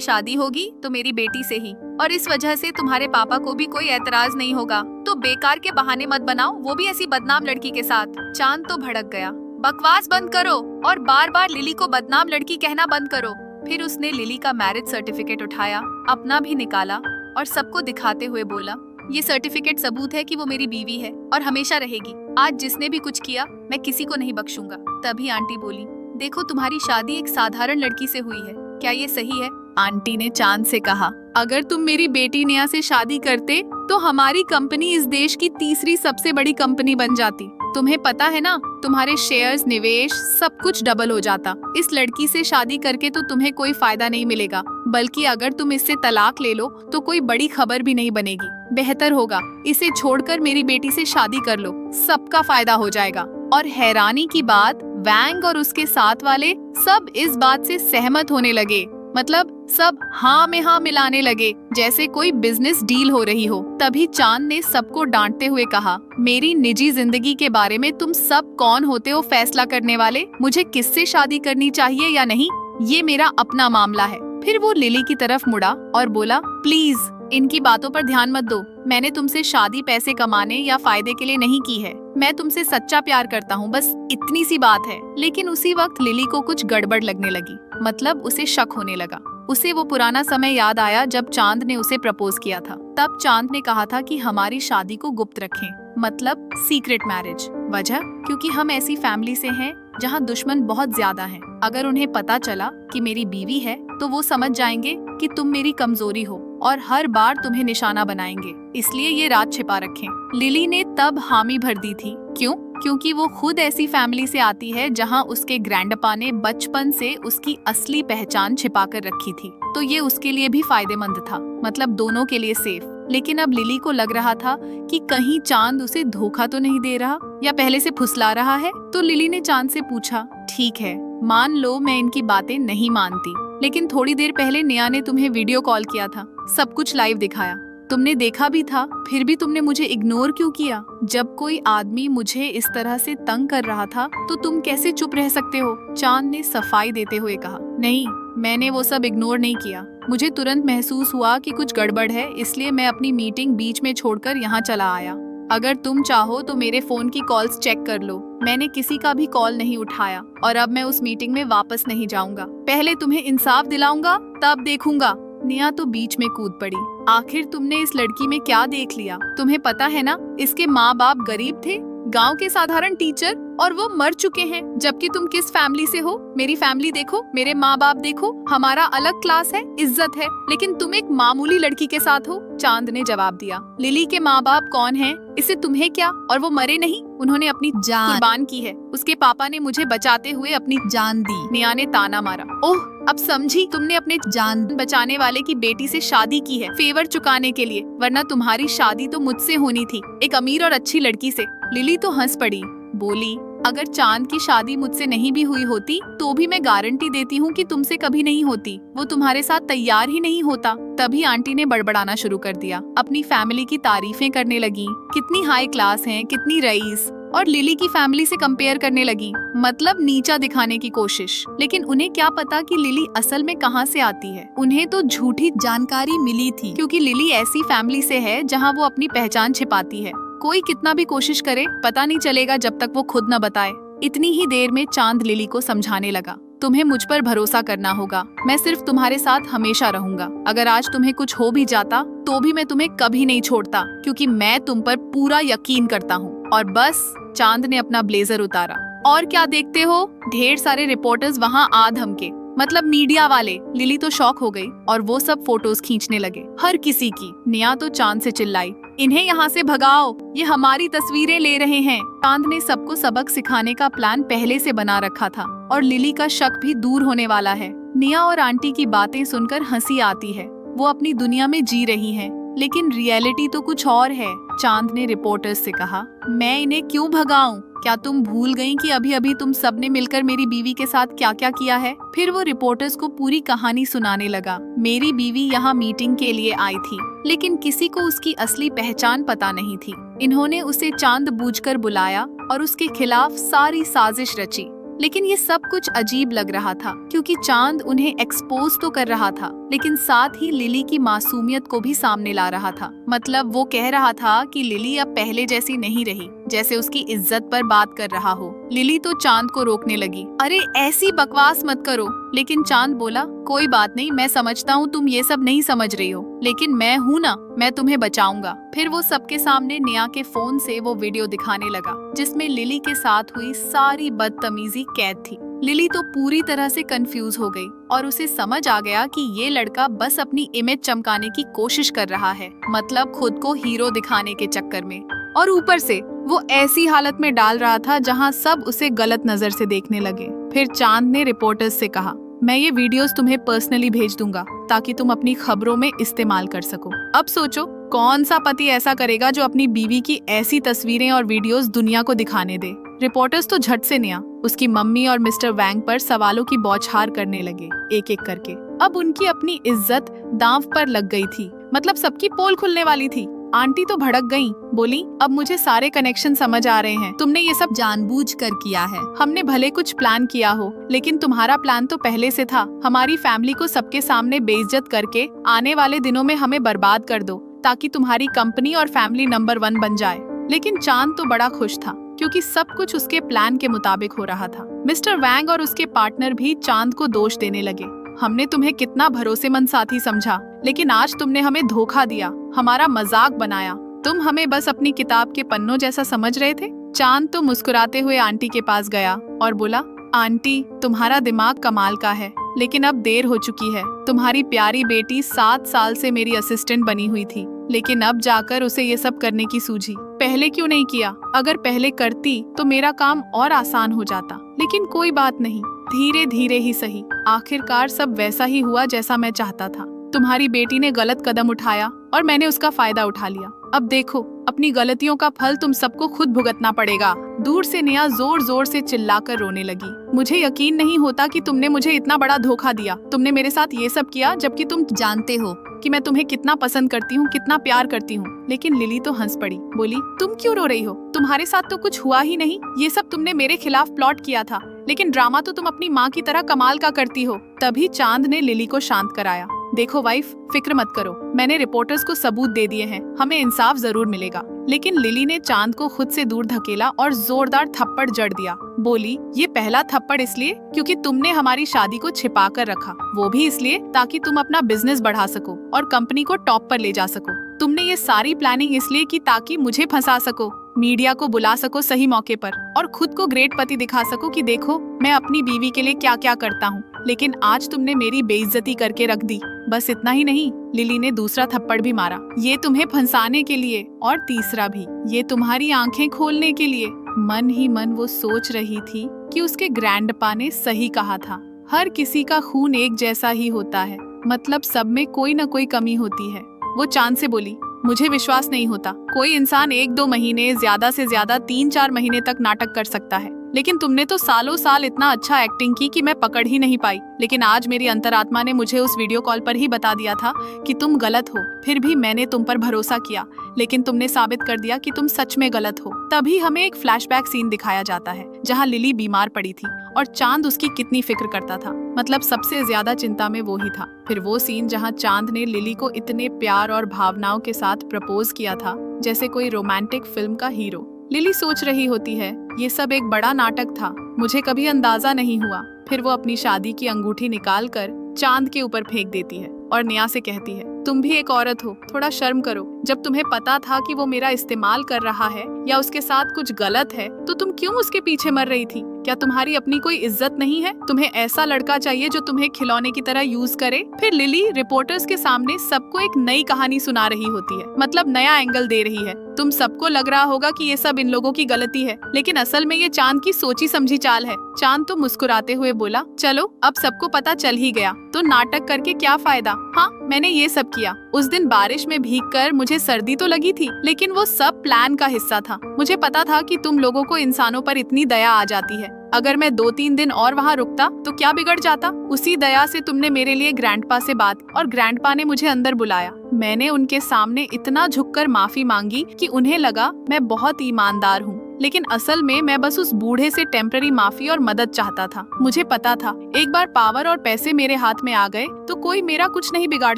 S1: शादी होगी तो मेरी बेटी से ही, और इस वजह से तुम्हारे पापा को भी कोई एतराज नहीं होगा। तो बेकार के बहाने मत बनाओ, वो भी ऐसी बदनाम लड़की के साथ। चांद तो भड़क गया, बकवास बंद करो और बार बार लिली को बदनाम लड़की कहना बंद करो। फिर उसने लिली का मैरिज सर्टिफिकेट उठाया, अपना भी निकाला और सबको दिखाते हुए बोला, ये सर्टिफिकेट सबूत है कि वो मेरी बीवी है और हमेशा रहेगी। आज जिसने भी कुछ किया मैं किसी को नहीं बख्शूंगा। तभी आंटी बोली, देखो तुम्हारी शादी एक साधारण लड़की से हुई है, क्या ये सही है? आंटी ने चांद से कहा, अगर तुम मेरी बेटी नेहा से शादी करते तो हमारी कंपनी इस देश की तीसरी सबसे बड़ी कंपनी बन जाती। तुम्हें पता है ना, तुम्हारे शेयर्स, निवेश सब कुछ डबल हो जाता। इस लड़की से शादी करके तो तुम्हें कोई फायदा नहीं मिलेगा, बल्कि अगर तुम इससे तलाक ले लो तो कोई बड़ी खबर भी नहीं बनेगी। बेहतर होगा इसे छोड़कर मेरी बेटी से शादी कर लो, सबका फायदा हो जाएगा। और हैरानी की बात, वैंग और उसके साथ वाले सब इस बात से सहमत होने लगे। मतलब सब हाँ में हाँ मिलाने लगे, जैसे कोई बिजनेस डील हो रही हो। तभी चांद ने सबको डांटते हुए कहा, मेरी निजी जिंदगी के बारे में तुम सब कौन होते हो फैसला करने वाले? मुझे किससे शादी करनी चाहिए या नहीं, ये मेरा अपना मामला है। फिर वो लिली की तरफ मुड़ा और बोला, प्लीज इनकी बातों पर ध्यान मत दो। मैंने तुमसे शादी पैसे कमाने या फायदे के लिए नहीं की है। मैं तुमसे सच्चा प्यार करता हूँ, बस इतनी सी बात है। लेकिन उसी वक्त लिली को कुछ गड़बड़ लगने लगी, मतलब उसे शक होने लगा। उसे वो पुराना समय याद आया जब चांद ने उसे प्रपोज किया था। तब चांद ने कहा था कि हमारी शादी को गुप्त रखें, मतलब सीक्रेट मैरिज। वजह, क्योंकि हम ऐसी फैमिली से हैं जहाँ दुश्मन बहुत ज्यादा हैं। अगर उन्हें पता चला कि मेरी बीवी है तो वो समझ जाएंगे कि तुम मेरी कमजोरी हो और हर बार तुम्हें निशाना बनाएंगे, इसलिए ये राज छिपा रखें। लिली ने तब हामी भर दी थी। क्यों? क्योंकि वो खुद ऐसी फैमिली से आती है जहाँ उसके ग्रैंडपा ने बचपन से उसकी असली पहचान छिपा कर रखी थी। तो ये उसके लिए भी फायदेमंद था, मतलब दोनों के लिए सेफ। लेकिन अब लिली को लग रहा था कि कहीं चांद उसे धोखा तो नहीं दे रहा या पहले से फुसला रहा है। तो लिली ने चांद से पूछा, ठीक है, मान लो मैं इनकी बातें नहीं मानती, लेकिन थोड़ी देर पहले नेहा ने तुम्हें वीडियो कॉल किया था, सब कुछ लाइव दिखाया, तुमने देखा भी था, फिर भी तुमने मुझे इग्नोर क्यों किया? जब कोई आदमी मुझे इस तरह से तंग कर रहा था तो तुम कैसे चुप रह सकते हो? चांद ने सफाई देते हुए कहा, नहीं, मैंने वो सब इग्नोर नहीं किया। मुझे तुरंत महसूस हुआ कि कुछ गड़बड़ है, इसलिए मैं अपनी मीटिंग बीच में छोड़कर यहाँ चला आया। अगर तुम चाहो तो मेरे फोन की कॉल्स चेक कर लो, मैंने किसी का भी कॉल नहीं उठाया और अब मैं उस मीटिंग में वापस नहीं जाऊंगा। पहले तुम्हें इंसाफ दिलाऊंगा, तब देखूंगा। नेहा तो बीच में कूद पड़ी, आखिर तुमने इस लड़की में क्या देख लिया? तुम्हें पता है ना, इसके माँ बाप गरीब थे, गांव के साधारण टीचर, और वो मर चुके हैं। जबकि तुम किस फैमिली से हो? मेरी फैमिली देखो, मेरे माँ बाप देखो, हमारा अलग क्लास है, इज्जत है, लेकिन तुम एक मामूली लड़की के साथ हो। चांद ने जवाब दिया, लिली के माँ बाप कौन हैं? इससे तुम्हें क्या? और वो मरे नहीं, उन्होंने अपनी जान कुर्बान की है। उसके पापा ने मुझे बचाते हुए अपनी जान दी। नेहा ने ताना मारा, ओह अब समझी, तुमने अपने जान बचाने वाले की बेटी से शादी की है फेवर चुकाने के लिए, वरना तुम्हारी शादी तो मुझसे होनी थी, एक अमीर और अच्छी लड़की से। लिली तो हंस पड़ी, बोली, अगर चांद की शादी मुझसे नहीं भी हुई होती तो भी मैं गारंटी देती हूँ कि तुमसे कभी नहीं होती, वो तुम्हारे साथ तैयार ही नहीं होता। तभी आंटी ने बड़बड़ाना शुरू कर दिया, अपनी फैमिली की तारीफें करने लगी, कितनी हाई क्लास हैं, कितनी रईस, और लिली की फैमिली से कंपेयर करने लगी, मतलब नीचा दिखाने की कोशिश। लेकिन उन्हें क्या पता कि लिली असल में कहाँ से आती है। उन्हें तो झूठी जानकारी मिली थी, क्योंकि लिली ऐसी फैमिली से है जहाँ वो अपनी पहचान छिपाती है। कोई कितना भी कोशिश करे, पता नहीं चलेगा जब तक वो खुद न बताए। इतनी ही देर में चांद लिली को समझाने लगा, तुम्हें मुझ पर भरोसा करना होगा, मैं सिर्फ तुम्हारे साथ हमेशा रहूंगा। अगर आज तुम्हें कुछ हो भी जाता तो भी मैं तुम्हें कभी नहीं छोड़ता, क्योंकि मैं तुम पर पूरा यकीन करता हूँ। और बस, चांद ने अपना ब्लेजर उतारा। और क्या देखते हो? ढेर सारे रिपोर्टर्स वहाँ आ धमके, मतलब मीडिया वाले। लिली तो शॉक हो गई और वो सब फोटोज खींचने लगे, हर किसी की। नेहा तो चांद से चिल्लाई, इन्हें यहाँ से भगाओ, ये हमारी तस्वीरें ले रहे हैं। चांद ने सबको सबक सिखाने का प्लान पहले से बना रखा था और लिली का शक भी दूर होने वाला है। नेहा और आंटी की बातें सुनकर हंसी आती है, वो अपनी दुनिया में जी रही हैं, लेकिन रियलिटी तो कुछ और है। चांद ने रिपोर्टर्स से कहा, मैं इन्हें क्यों भगाऊं? क्या तुम भूल गईं कि अभी अभी तुम सबने मिलकर मेरी बीवी के साथ क्या क्या किया है? फिर वो रिपोर्टर्स को पूरी कहानी सुनाने लगा। मेरी बीवी यहाँ मीटिंग के लिए आई थी, लेकिन किसी को उसकी असली पहचान पता नहीं थी। इन्होंने उसे जानबूझकर बुलाया और उसके खिलाफ सारी साजिश रची। लेकिन ये सब कुछ अजीब लग रहा था, क्योंकि चांद उन्हें एक्सपोज तो कर रहा था, लेकिन साथ ही लिली की मासूमियत को भी सामने ला रहा था। मतलब वो कह रहा था कि लिली अब पहले जैसी नहीं रही, जैसे उसकी इज्जत पर बात कर रहा हो। लिली तो चांद को रोकने लगी, अरे ऐसी बकवास मत करो। लेकिन चांद बोला, कोई बात नहीं, मैं समझता हूँ तुम ये सब नहीं समझ रही हो, लेकिन मैं हूँ ना, मैं तुम्हें बचाऊंगा। फिर वो सबके सामने नेहा के फोन से वो वीडियो दिखाने लगा, जिसमें लिली के साथ हुई सारी बदतमीजी कैद थी। लिली तो पूरी तरह से कंफ्यूज हो गई और उसे समझ आ गया कि ये लड़का बस अपनी इमेज चमकाने की कोशिश कर रहा है, मतलब खुद को हीरो दिखाने के चक्कर में। और ऊपर से वो ऐसी हालत में डाल रहा था जहां सब उसे गलत नजर से देखने लगे। फिर चांद ने रिपोर्टर्स से कहा, मैं ये वीडियोस तुम्हें पर्सनली भेज दूंगा ताकि तुम अपनी खबरों में इस्तेमाल कर सको। अब सोचो, कौन सा पति ऐसा करेगा जो अपनी बीवी की ऐसी तस्वीरें और वीडियोस दुनिया को दिखाने दे। रिपोर्टर्स तो झट से नेहा, उसकी मम्मी और मिस्टर वैंग पर सवालों की बौछार करने लगे, एक एक करके। अब उनकी अपनी इज्जत दांव पर लग गई थी, मतलब सबकी पोल खुलने वाली थी। आंटी तो भड़क गईं, बोली, अब मुझे सारे कनेक्शन समझ आ रहे हैं, तुमने ये सब जानबूझकर किया है। हमने भले कुछ प्लान किया हो, लेकिन तुम्हारा प्लान तो पहले से था। हमारी फैमिली को सबके सामने बेइज्जत करके आने वाले दिनों में हमें बर्बाद कर दो, ताकि तुम्हारी कंपनी और फैमिली नंबर 1 बन जाए। लेकिन चांद तो बड़ा खुश था, क्योंकि सब कुछ उसके प्लान के मुताबिक हो रहा था। मिस्टर वैंग और उसके पार्टनर भी चांद को दोष देने लगे, हमने तुम्हें कितना भरोसेमंद साथी समझा, लेकिन आज तुमने हमें धोखा दिया, हमारा मजाक बनाया। तुम हमें बस अपनी किताब के पन्नों जैसा समझ रहे थे। चांद तो मुस्कुराते हुए आंटी के पास गया और बोला, आंटी, तुम्हारा दिमाग कमाल का है, लेकिन अब देर हो चुकी है। तुम्हारी प्यारी बेटी 7 साल से मेरी असिस्टेंट बनी हुई थी, लेकिन अब जाकर उसे ये सब करने की सूझी। पहले क्यों नहीं किया? अगर पहले करती तो मेरा काम और आसान हो जाता। लेकिन कोई बात नहीं, धीरे धीरे ही सही, आखिरकार सब वैसा ही हुआ जैसा मैं चाहता था। तुम्हारी बेटी ने गलत कदम उठाया और मैंने उसका फायदा उठा लिया। अब देखो, अपनी गलतियों का फल तुम सबको खुद भुगतना पड़ेगा। दूर से नेहा जोर जोर से चिल्लाकर रोने लगी, मुझे यकीन नहीं होता कि तुमने मुझे इतना बड़ा धोखा दिया। तुमने मेरे साथ ये सब किया जबकि तुम जानते हो कि मैं तुम्हें कितना पसंद करती हूँ, कितना प्यार करती हूँ। लेकिन लिली तो हंस पड़ी, बोली, तुम क्यों रो रही हो? तुम्हारे साथ तो कुछ हुआ ही नहीं, ये सब तुमने मेरे खिलाफ प्लॉट किया था। लेकिन ड्रामा तो तुम अपनी माँ की तरह कमाल का करती हो। तभी चांद ने लिली को शांत कराया, देखो वाइफ, फिक्र मत करो, मैंने रिपोर्टर्स को सबूत दे दिए हैं, हमें इंसाफ जरूर मिलेगा। लेकिन लिली ने चांद को खुद से दूर धकेला और जोरदार थप्पड़ जड़ दिया। बोली, ये पहला थप्पड़ इसलिए क्योंकि तुमने हमारी शादी को छिपा कर रखा, वो भी इसलिए ताकि तुम अपना बिजनेस बढ़ा सको और कंपनी को टॉप पर ले जा सको। तुमने ये सारी प्लानिंग इसलिए की ताकि मुझे फंसा सको, मीडिया को बुला सको सही मौके पर और खुद को ग्रेट पति दिखा सको कि देखो मैं अपनी बीवी के लिए क्या क्या करता हूँ। लेकिन आज तुमने मेरी बेइज्जती करके रख दी। बस इतना ही नहीं, लिली ने दूसरा थप्पड़ भी मारा, ये तुम्हें फंसाने के लिए, और तीसरा भी, ये तुम्हारी आंखें खोलने के लिए। मन ही मन वो सोच रही थी कि उसके ग्रैंडपा ने सही कहा था, हर किसी का खून एक जैसा ही होता है, मतलब सब में कोई न कोई कमी होती है। वो चांद से बोली, मुझे विश्वास नहीं होता, कोई इंसान 1-2 महीने, ज्यादा से ज्यादा 3-4 महीने तक नाटक कर सकता है, लेकिन तुमने तो सालों साल इतना अच्छा एक्टिंग की कि मैं पकड़ ही नहीं पाई। लेकिन आज मेरी अंतरात्मा ने मुझे उस वीडियो कॉल पर ही बता दिया था कि तुम गलत हो। फिर भी मैंने तुम पर भरोसा किया, लेकिन तुमने साबित कर दिया कि तुम सच में गलत हो। तभी हमें एक फ्लैशबैक सीन दिखाया जाता है जहाँ लिली बीमार पड़ी थी और चांद उसकी कितनी फिक्र करता था, मतलब सबसे ज्यादा चिंता में वो ही था। फिर वो सीन जहाँ चांद ने लिली को इतने प्यार और भावनाओं के साथ प्रपोज किया था जैसे कोई रोमांटिक फिल्म का हीरो। लिली सोच रही होती है, ये सब एक बड़ा नाटक था, मुझे कभी अंदाजा नहीं हुआ। फिर वो अपनी शादी की अंगूठी निकालकर चांद के ऊपर फेंक देती है और नेहा से कहती है, तुम भी एक औरत हो, थोड़ा शर्म करो। जब तुम्हें पता था कि वो मेरा इस्तेमाल कर रहा है या उसके साथ कुछ गलत है, तो तुम क्यों उसके पीछे मर रही थी? क्या तुम्हारी अपनी कोई इज्जत नहीं है? तुम्हें ऐसा लड़का चाहिए जो तुम्हें खिलौने की तरह यूज करे? फिर लिली रिपोर्टर्स के सामने सबको एक नई कहानी सुना रही होती है, मतलब नया एंगल दे रही है। तुम सबको लग रहा होगा कि ये सब इन लोगों की गलती है, लेकिन असल में ये चांद की सोची समझी चाल है। चांद तो मुस्कुराते हुए बोला, चलो अब सबको पता चल ही गया, तो नाटक करके क्या फायदा। हाँ, मैंने ये सब किया। उस दिन बारिश में भीगकर मुझे सर्दी तो लगी थी, लेकिन वो सब प्लान का हिस्सा था। मुझे पता था कि तुम लोगों को इंसानों पर इतनी दया आ जाती है। अगर मैं 2-3 दिन और वहाँ रुकता तो क्या बिगड़ जाता। उसी दया से तुमने मेरे लिए ग्रैंडपा से बात, और ग्रैंडपा ने मुझे अंदर बुलाया। मैंने उनके सामने इतना झुककर माफी मांगी कि उन्हें लगा मैं बहुत ईमानदार हूँ, लेकिन असल में मैं बस उस बूढ़े से टेम्पररी माफी और मदद चाहता था। मुझे पता था एक बार पावर और पैसे मेरे हाथ में आ गए तो कोई मेरा कुछ नहीं बिगाड़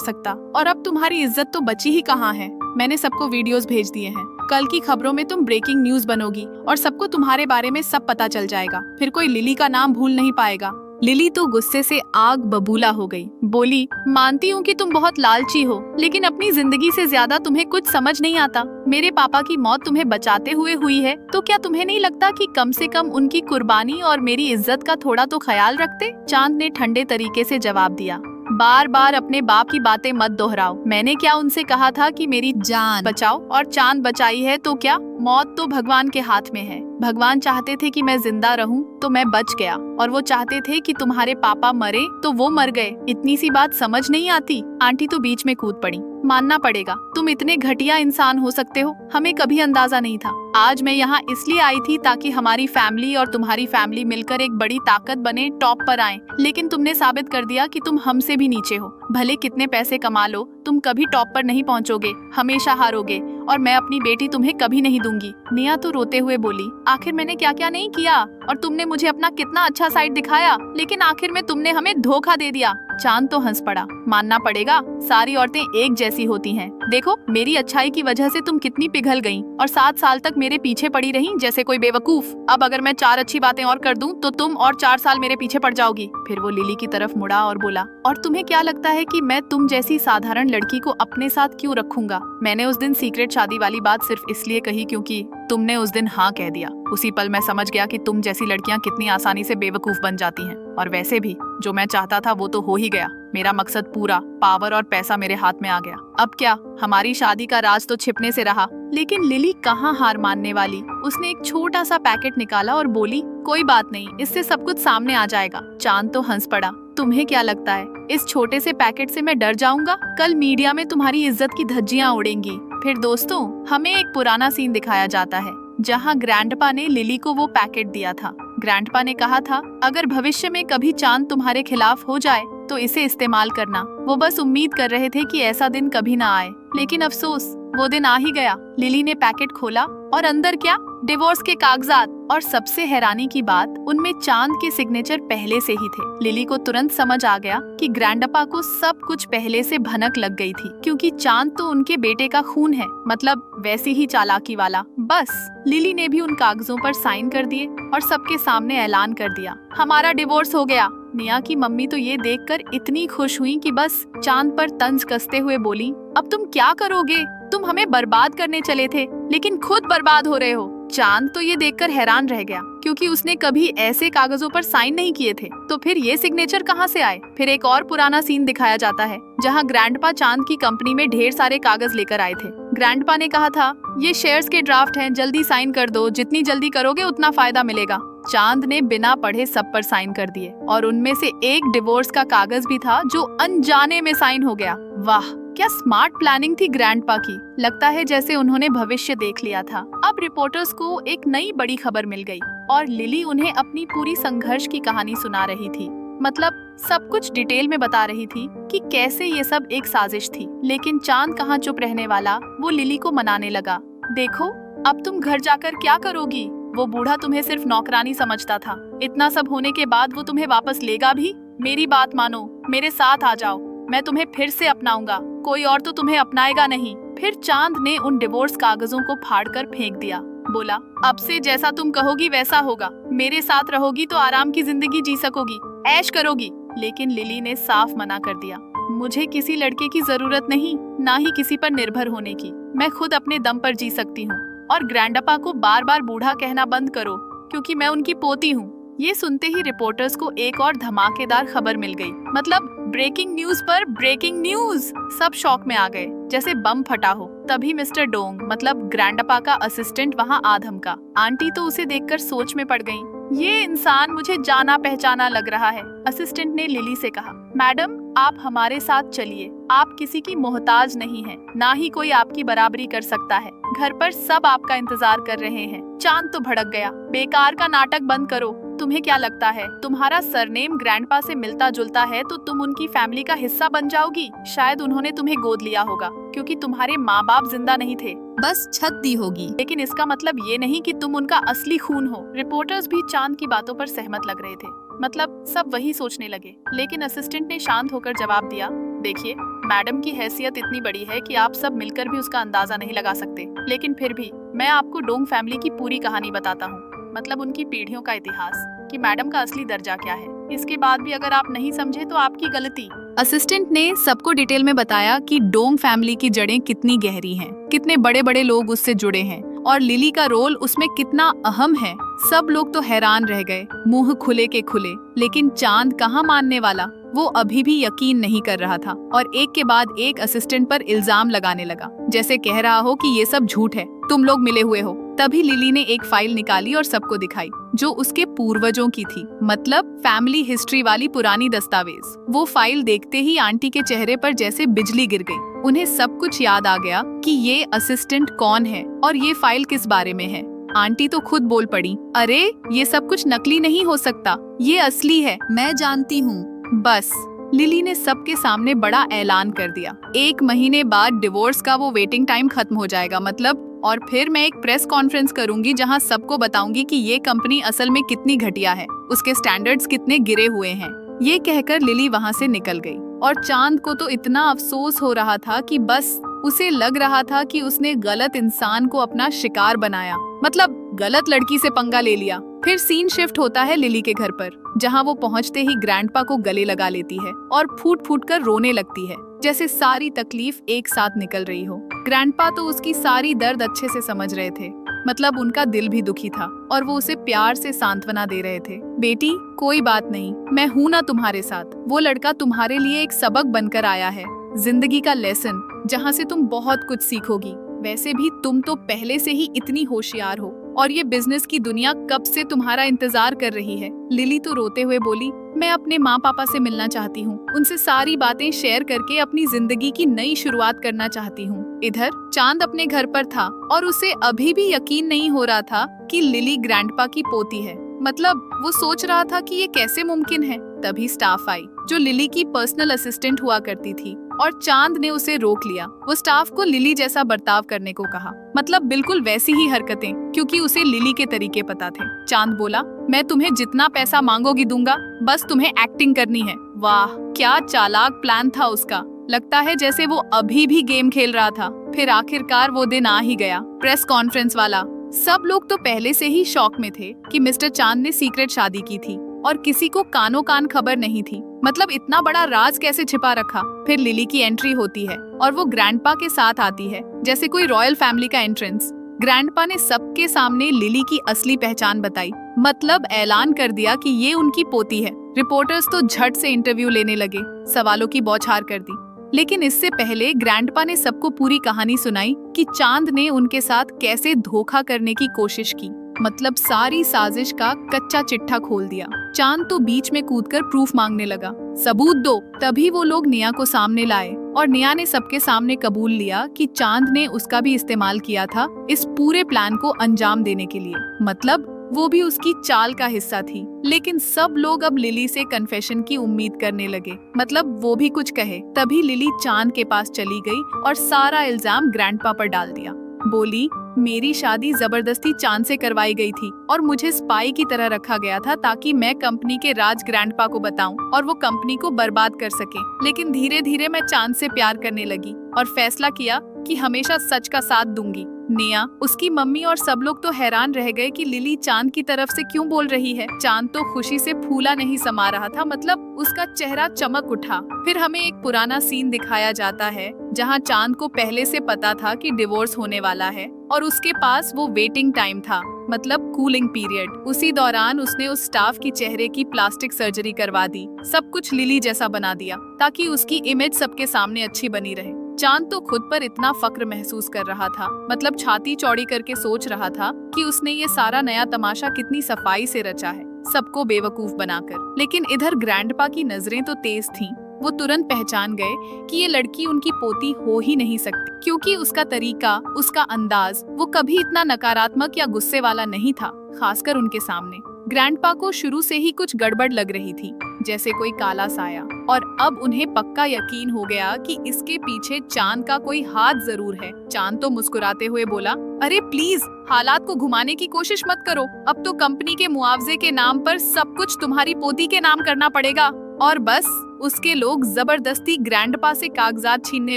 S1: सकता, और अब तुम्हारी इज्जत तो बची ही कहाँ है। मैंने सबको वीडियोस भेज दिए हैं। कल की खबरों में तुम ब्रेकिंग न्यूज बनोगी और सबको तुम्हारे बारे में सब पता चल जाएगा। फिर कोई लिली का नाम भूल नहीं पाएगा। लिली तो गुस्से से आग बबूला हो गई। बोली, मानती हूँ कि तुम बहुत लालची हो, लेकिन अपनी जिंदगी से ज्यादा तुम्हें कुछ समझ नहीं आता। मेरे पापा की मौत तुम्हें बचाते हुए हुई है, तो क्या तुम्हें नहीं लगता कि कम से कम उनकी कुर्बानी और मेरी इज्जत का थोड़ा तो ख्याल रखते? चांद ने ठंडे तरीके से जवाब दिया, बार बार अपने बाप की बातें मत दोहराओ। मैंने क्या उनसे कहा था कि मेरी जान बचाओ, और चांद बचाई है तो क्या? मौत तो भगवान के हाथ में है। भगवान चाहते थे कि मैं जिंदा रहूं तो मैं बच गया, और वो चाहते थे कि तुम्हारे पापा मरे तो वो मर गए। इतनी सी बात समझ नहीं आती? आंटी तो बीच में कूद पड़ी। मानना पड़ेगा, तुम इतने घटिया इंसान हो सकते हो, हमें कभी अंदाजा नहीं था। आज मैं यहाँ इसलिए आई थी ताकि हमारी फैमिली और तुम्हारी फैमिली मिलकर एक बड़ी ताकत बने, टॉप पर आए। लेकिन तुमने साबित कर दिया कि तुम हमसे भी नीचे हो। भले कितने पैसे कमा लो, तुम कभी टॉप पर नहीं पहुँचोगे, हमेशा हारोगे, और मैं अपनी बेटी तुम्हें कभी नहीं दूंगी। निया तो रोते हुए बोली, आखिर मैंने क्या क्या नहीं किया, और तुमने मुझे अपना कितना अच्छा साइड दिखाया, लेकिन आखिर में तुमने हमें धोखा दे दिया। चांद तो हंस पड़ा। मानना पड़ेगा, सारी औरतें एक जैसी होती हैं। देखो, मेरी अच्छाई की वजह से तुम कितनी पिघल गईं, और 7 साल तक मेरे पीछे पड़ी रहीं जैसे कोई बेवकूफ। अब अगर मैं 4 अच्छी बातें और कर दूं तो तुम और 4 साल मेरे पीछे पड़ जाओगी। फिर वो लिली की तरफ मुड़ा और बोला, और तुम्हें क्या लगता है कि मैं तुम जैसी साधारण लड़की को अपने साथ क्यों रखूंगा? मैंने उस दिन सीक्रेट शादी वाली बात सिर्फ इसलिए कही क्योंकि तुमने उस दिन हाँ कह दिया। उसी पल मैं समझ गया कि तुम जैसी लड़कियां कितनी आसानी से बेवकूफ बन जाती हैं। और वैसे भी जो मैं चाहता था वो तो हो ही गया। मेरा मकसद पूरा, पावर और पैसा मेरे हाथ में आ गया। अब क्या, हमारी शादी का राज तो छिपने से रहा। लेकिन लिली कहाँ हार मानने वाली। उसने एक छोटा सा पैकेट निकाला और बोली, कोई बात नहीं, इससे सब कुछ सामने आ जाएगा। चांद तो हंस पड़ा। तुम्हें क्या लगता है इस छोटे से पैकेट से मैं डर जाऊंगा? कल मीडिया में तुम्हारी इज्जत की धज्जियां उड़ेंगी। फिर दोस्तों, हमें एक पुराना सीन दिखाया जाता है जहाँ ग्रैंडपा ने लिली को वो पैकेट दिया था। ग्रैंडपा ने कहा था, अगर भविष्य में कभी चांद तुम्हारे खिलाफ हो जाए तो इसे इस्तेमाल करना। वो बस उम्मीद कर रहे थे कि ऐसा दिन कभी ना आए, लेकिन अफसोस वो दिन आ ही गया। लिली ने पैकेट खोला और अंदर क्या, डिवोर्स के कागजात, और सबसे हैरानी की बात, उनमें चांद के सिग्नेचर पहले से ही थे। लिली को तुरंत समझ आ गया कि ग्रैंडपा को सब कुछ पहले से भनक लग गई थी, क्योंकि चांद तो उनके बेटे का खून है, मतलब वैसी ही चालाकी वाला। बस लिली ने भी उन कागजों पर साइन कर दिए और सबके सामने ऐलान कर दिया, हमारा डिवोर्स हो गया। निया की मम्मी तो ये देखकर इतनी खुश हुई कि बस चांद पर तंज कसते हुए बोली, अब तुम क्या करोगे? तुम हमें बर्बाद करने चले थे, लेकिन खुद बर्बाद हो रहे हो। चांद तो ये देखकर हैरान रह गया, क्योंकि उसने कभी ऐसे कागजों पर साइन नहीं किए थे। तो फिर ये सिग्नेचर कहाँ से आए? फिर एक और पुराना सीन दिखाया जाता है जहाँ ग्रैंडपा चांद की कंपनी में ढेर सारे कागज लेकर आए थे। ग्रैंडपा ने कहा था, ये शेयर्स के ड्राफ्ट हैं, जल्दी साइन कर दो, जितनी जल्दी करोगे उतना फायदा मिलेगा। चांद ने बिना पढ़े सब पर साइन कर दिए, और उनमें से एक डिवोर्स का कागज भी था जो अनजाने में साइन हो गया। वाह, क्या स्मार्ट प्लानिंग थी ग्रैंडपा की। लगता है जैसे उन्होंने भविष्य देख लिया था। अब रिपोर्टर्स को एक नई बड़ी खबर मिल गई, और लिली उन्हें अपनी पूरी संघर्ष की कहानी सुना रही थी। मतलब सब कुछ डिटेल में बता रही थी कि कैसे ये सब एक साजिश थी। लेकिन चांद कहाँ चुप रहने वाला, वो लिली को मनाने लगा। देखो, अब तुम घर जाकर क्या करोगी? वो बूढ़ा तुम्हें सिर्फ नौकरानी समझता था। इतना सब होने के बाद वो तुम्हें वापस लेगा भी? मेरी बात मानो, मेरे साथ आ जाओ, मैं तुम्हें फिर से अपनाऊंगा, कोई और तो तुम्हें अपनाएगा नहीं। फिर चांद ने उन डिवोर्स कागजों को फाड़कर फेंक दिया। बोला, अब से जैसा तुम कहोगी वैसा होगा। मेरे साथ रहोगी तो आराम की जिंदगी जी सकोगी, ऐश करोगी। लेकिन लिली ने साफ मना कर दिया, मुझे किसी लड़के की जरूरत नहीं, ना ही किसी पर निर्भर होने की। मैं खुद अपने दम पर जी सकती हूँ। और ग्रैंडपा को बार बार बूढ़ा कहना बंद करो, क्योंकि मैं उनकी पोती हूँ। ये सुनते ही रिपोर्टर्स को एक और धमाकेदार खबर मिल गई। मतलब ब्रेकिंग न्यूज पर ब्रेकिंग न्यूज। सब शॉक में आ गए, जैसे बम फटा हो। तभी मिस्टर डोंग मतलब ग्रैंडपा का असिस्टेंट वहाँ आ धमका। आंटी तो उसे देखकर सोच में पड़ गईं। ये इंसान मुझे जाना पहचाना लग रहा है। असिस्टेंट ने लिली से कहा, मैडम आप हमारे साथ चलिए। आप किसी की मोहताज नहीं हैं, ना ही कोई आपकी बराबरी कर सकता है। घर पर सब आपका इंतजार कर रहे हैं। चांद तो भड़क गया। बेकार का नाटक बंद करो। तुम्हें क्या लगता है तुम्हारा सरनेम ग्रैंडपा से मिलता जुलता है तो तुम उनकी फैमिली का हिस्सा बन जाओगी? शायद उन्होंने तुम्हें गोद लिया होगा क्योंकि तुम्हारे माँ बाप जिंदा नहीं थे, बस छत दी होगी। लेकिन इसका मतलब ये नहीं कि तुम उनका असली खून हो। रिपोर्टर्स भी चांद की बातों पर सहमत लग रहे थे, मतलब सब वही सोचने लगे। लेकिन असिस्टेंट ने शांत होकर जवाब दिया, देखिए मैडम की हैसियत इतनी बड़ी है कि आप सब मिलकर भी उसका अंदाजा नहीं लगा सकते। लेकिन फिर भी मैं आपको डोंग फैमिली की पूरी कहानी बताता हूँ, मतलब उनकी पीढ़ियों का इतिहास, कि मैडम का असली दर्जा क्या है। इसके बाद भी अगर आप नहीं समझे तो आपकी गलती। असिस्टेंट ने सबको डिटेल में बताया कि डोंग फैमिली की जड़ें कितनी गहरी हैं, कितने बड़े बड़े लोग उससे जुड़े हैं और लिली का रोल उसमें कितना अहम है। सब लोग तो हैरान रह गए, मुंह खुले के खुले। लेकिन चांद कहाँ मानने वाला। वो अभी भी यकीन नहीं कर रहा था और एक के बाद एक असिस्टेंट पर इल्जाम लगाने लगा, जैसे कह रहा हो कि ये सब झूठ है, तुम लोग मिले हुए हो। तभी लिली ने एक फाइल निकाली और सबको दिखाई, जो उसके पूर्वजों की थी, मतलब फैमिली हिस्ट्री वाली पुरानी दस्तावेज। वो फाइल देखते ही आंटी के चेहरे पर जैसे बिजली गिर गई। उन्हें सब कुछ याद आ गया कि ये असिस्टेंट कौन है और ये फाइल किस बारे में है। आंटी तो खुद बोल पड़ी, अरे ये सब कुछ नकली नहीं हो सकता, ये असली है, मैं जानती हूँ। बस लिली ने सबके सामने बड़ा ऐलान कर दिया, 1 महीने बाद डिवोर्स का वो वेटिंग टाइम खत्म हो जाएगा, मतलब, और फिर मैं एक प्रेस कॉन्फ्रेंस करूंगी जहां सबको बताऊंगी कि ये कंपनी असल में कितनी घटिया है, उसके स्टैंडर्ड्स कितने गिरे हुए हैं। ये कहकर लिली वहां से निकल गई और चांद को तो इतना अफसोस हो रहा था कि बस उसे लग रहा था कि उसने गलत इंसान को अपना शिकार बनाया, मतलब गलत लड़की से पंगा ले लिया। फिर सीन शिफ्ट होता है लिली के घर पर, जहां वो पहुंचते ही ग्रैंडपा को गले लगा लेती है और फूट फूट कर रोने लगती है, जैसे सारी तकलीफ एक साथ निकल रही हो। ग्रैंडपा तो उसकी सारी दर्द अच्छे से समझ रहे थे, मतलब उनका दिल भी दुखी था और वो उसे प्यार से सांत्वना दे रहे थे। बेटी कोई बात नहीं, मैं हूँ ना तुम्हारे साथ। वो लड़का तुम्हारे लिए एक सबक बनकर आया है, जिंदगी का लेसन, जहाँ से तुम बहुत कुछ सीखोगी। वैसे भी तुम तो पहले से ही इतनी होशियार हो और ये बिजनेस की दुनिया कब से तुम्हारा इंतजार कर रही है। लिली तो रोते हुए बोली, मैं अपने माँ पापा से मिलना चाहती हूँ, उनसे सारी बातें शेयर करके अपनी जिंदगी की नई शुरुआत करना चाहती हूँ। इधर चांद अपने घर पर था और उसे अभी भी यकीन नहीं हो रहा था कि लिली ग्रैंडपा की पोती है, मतलब वो सोच रहा था कि ये कैसे मुमकिन है। तभी स्टाफ आई, जो लिली की पर्सनल असिस्टेंट हुआ करती थी, और चांद ने उसे रोक लिया। वो स्टाफ को लिली जैसा बर्ताव करने को कहा, मतलब बिल्कुल वैसी ही हरकतें, क्योंकि उसे लिली के तरीके पता थे। चांद बोला, मैं तुम्हें जितना पैसा मांगोगी दूंगा, बस तुम्हें एक्टिंग करनी है। वाह क्या चालाक प्लान था उसका। लगता है जैसे वो अभी भी गेम खेल रहा था। फिर आखिरकार वो दिन आ ही गया, प्रेस कॉन्फ्रेंस वाला। सब लोग तो पहले से ही शॉक में थे कि मिस्टर चांद ने सीक्रेट शादी की थी और किसी को कानों कान खबर नहीं थी, मतलब इतना बड़ा राज कैसे छिपा रखा। फिर लिली की एंट्री होती है और वो ग्रैंडपा के साथ आती है, जैसे कोई रॉयल फैमिली का एंट्रेंस। ग्रैंडपा ने सबके सामने लिली की असली पहचान बताई, मतलब ऐलान कर दिया कि ये उनकी पोती है। रिपोर्टर्स तो झट से इंटरव्यू लेने लगे, सवालों की बौछार कर दी। लेकिन इससे पहले ग्रैंडपा ने सबको पूरी कहानी सुनाई कि चांद ने उनके साथ कैसे धोखा करने की कोशिश की, मतलब सारी साजिश का कच्चा चिट्ठा खोल दिया। चांद तो बीच में कूदकर प्रूफ मांगने लगा, सबूत दो। तभी वो लोग निया को सामने लाए और निया ने सबके सामने कबूल लिया कि चांद ने उसका भी इस्तेमाल किया था इस पूरे प्लान को अंजाम देने के लिए, मतलब वो भी उसकी चाल का हिस्सा थी। लेकिन सब लोग अब लिली से कन्फेशन की उम्मीद करने लगे, मतलब वो भी कुछ कहे। तभी लिली चांद के पास चली गई और सारा इल्जाम ग्रैंडपा पर डाल दिया। बोली, मेरी शादी जबरदस्ती चांद से करवाई गई थी और मुझे स्पाई की तरह रखा गया था ताकि मैं कंपनी के राज ग्रैंडपा को बताऊं और वो कंपनी को बर्बाद कर सके। लेकिन धीरे धीरे मैं चांद से प्यार करने लगी और फैसला किया कि हमेशा सच का साथ दूंगी। निया, उसकी मम्मी और सब लोग तो हैरान रह गए कि लिली चांद की तरफ से क्यों बोल रही है। चांद तो खुशी से फूला नहीं समा रहा था, मतलब उसका चेहरा चमक उठा। फिर हमें एक पुराना सीन दिखाया जाता है जहां चांद को पहले से पता था कि डिवोर्स होने वाला है और उसके पास वो वेटिंग टाइम था। मतलब कूलिंग पीरियड। उसी दौरान उसने उस स्टाफ की चेहरे की प्लास्टिक सर्जरी करवा दी, सब कुछ लिली जैसा बना दिया ताकि उसकी इमेज सबके सामने अच्छी बनी रहे। चांद तो खुद पर इतना फक्र महसूस कर रहा था, मतलब छाती चौड़ी करके सोच रहा था कि उसने ये सारा नया तमाशा कितनी सफाई से रचा है, सबको बेवकूफ बनाकर। लेकिन इधर ग्रैंडपा की नजरें तो तेज थीं। वो तुरंत पहचान गए कि ये लड़की उनकी पोती हो ही नहीं सकती, क्योंकि उसका तरीका, उसका अंदाज, वो कभी इतना नकारात्मक या गुस्से वाला नहीं था, खासकर उनके सामने। ग्रैंडपा को शुरू से ही कुछ गड़बड़ लग रही थी, जैसे कोई काला साया, और अब उन्हें पक्का यकीन हो गया कि इसके पीछे चांद का कोई हाथ जरूर है। चांद तो मुस्कुराते हुए बोला, अरे प्लीज हालात को घुमाने की कोशिश मत करो, अब तो कंपनी के मुआवजे के नाम पर सब कुछ तुम्हारी पोती के नाम करना पड़ेगा। और बस उसके लोग जबरदस्ती ग्रैंडपा से कागजात छीनने